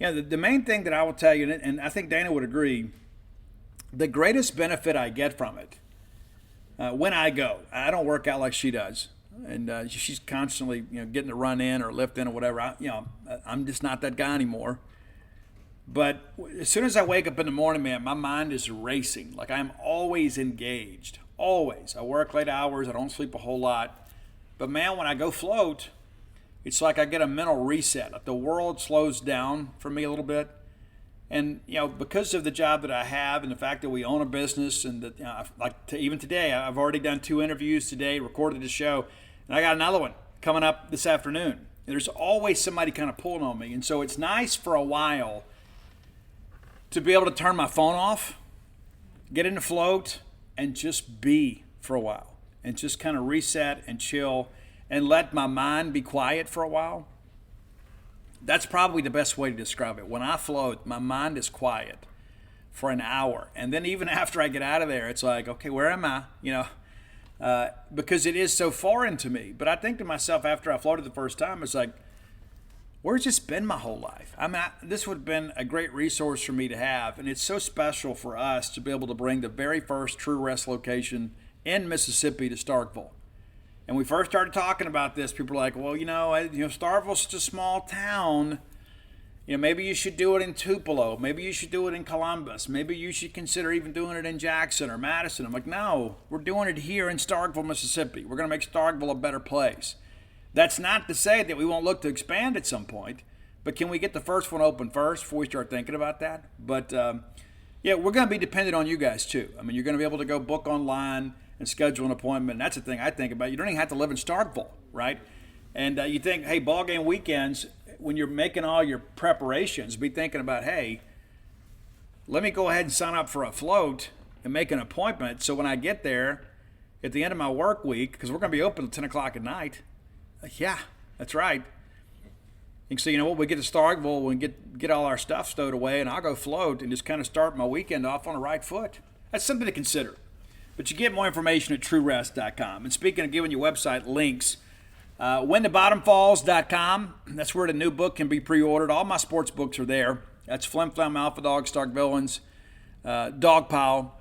A: The main thing that I will tell you, and I think Dana would agree, the greatest benefit I get from it when I go, I don't work out like she does, and she's constantly getting the run in or lift in or whatever. I'm just not that guy anymore. But as soon as I wake up in the morning, man, my mind is racing. Like I'm always engaged, always. I work late hours. I don't sleep a whole lot. But man, when I go float, it's like I get a mental reset. Like the world slows down for me a little bit, And because of the job that I have and the fact that we own a business, and that even today, I've already done 2 interviews today, recorded the show, and I got another one coming up this afternoon. And there's always somebody kind of pulling on me, and so it's nice for a while to be able to turn my phone off, get in the float, and just be for a while, and just kind of reset and chill, and let my mind be quiet for a while. That's probably the best way to describe it. When I float, my mind is quiet for an hour. And then even after I get out of there, it's like, okay, where am I? Because it is so foreign to me. But I think to myself after I floated the first time, it's like, where's this been my whole life? This would have been a great resource for me to have. And it's so special for us to be able to bring the very first True Rest location in Mississippi to Starkville. And we first started talking about this, people were like, well, Starkville's such a small town. Maybe you should do it in Tupelo. Maybe you should do it in Columbus. Maybe you should consider even doing it in Jackson or Madison. I'm like, no, we're doing it here in Starkville, Mississippi. We're going to make Starkville a better place. That's not to say that we won't look to expand at some point, but can we get the first one open first before we start thinking about that? But, we're going to be dependent on you guys, too. You're going to be able to go book online and schedule an appointment. And that's the thing I think about. You don't even have to live in Starkville, right? And you think, hey, ball game weekends, when you're making all your preparations, be thinking about, hey, let me go ahead and sign up for a float and make an appointment. So when I get there at the end of my work week, because we're going to be open until 10 o'clock at night. Yeah, that's right. And so, we get to Starkville and get all our stuff stowed away, and I'll go float and just kind of start my weekend off on the right foot. That's something to consider. But you get more information at TrueRest.com. And speaking of giving you website links, WhenTheBottomFalls.com. That's where the new book can be pre-ordered. All my sports books are there. That's Flim Flam, Alpha Dog, Stark Villains, Dog Pile,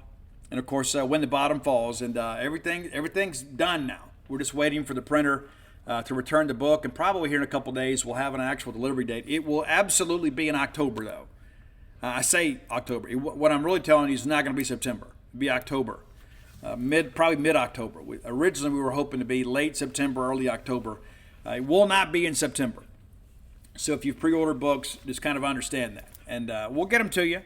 A: and of course When the Bottom Falls. And everything's done now. We're just waiting for the printer to return the book, and probably here in a couple days we'll have an actual delivery date. It will absolutely be in October, though. I say October. What I'm really telling you is not going to be September. It'll be October. Probably mid-October. Originally, we were hoping to be late September, early October. It will not be in September. So if you've pre-ordered books, just kind of understand that. And we'll get them to you.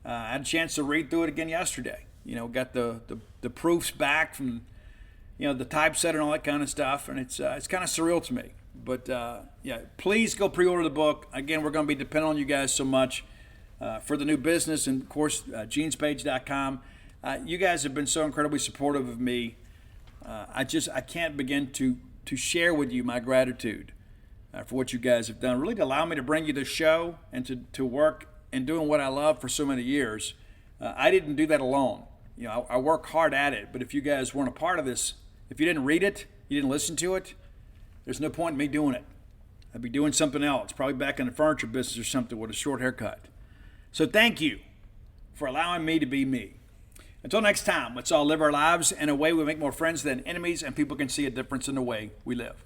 A: I had a chance to read through it again yesterday. Got the proofs back from, the typesetter and all that kind of stuff. And it's kind of surreal to me. But, please go pre-order the book. Again, we're going to be dependent on you guys so much for the new business. And, of course, genespage.com. You guys have been so incredibly supportive of me. I can't begin to share with you my gratitude for what you guys have done. Really to allow me to bring you the show and to work and doing what I love for so many years. I didn't do that alone. I work hard at it. But if you guys weren't a part of this, if you didn't read it, you didn't listen to it, there's no point in me doing it. I'd be doing something else, probably back in the furniture business or something with a short haircut. So thank you for allowing me to be me. Until next time, let's all live our lives in a way we make more friends than enemies, and people can see a difference in the way we live.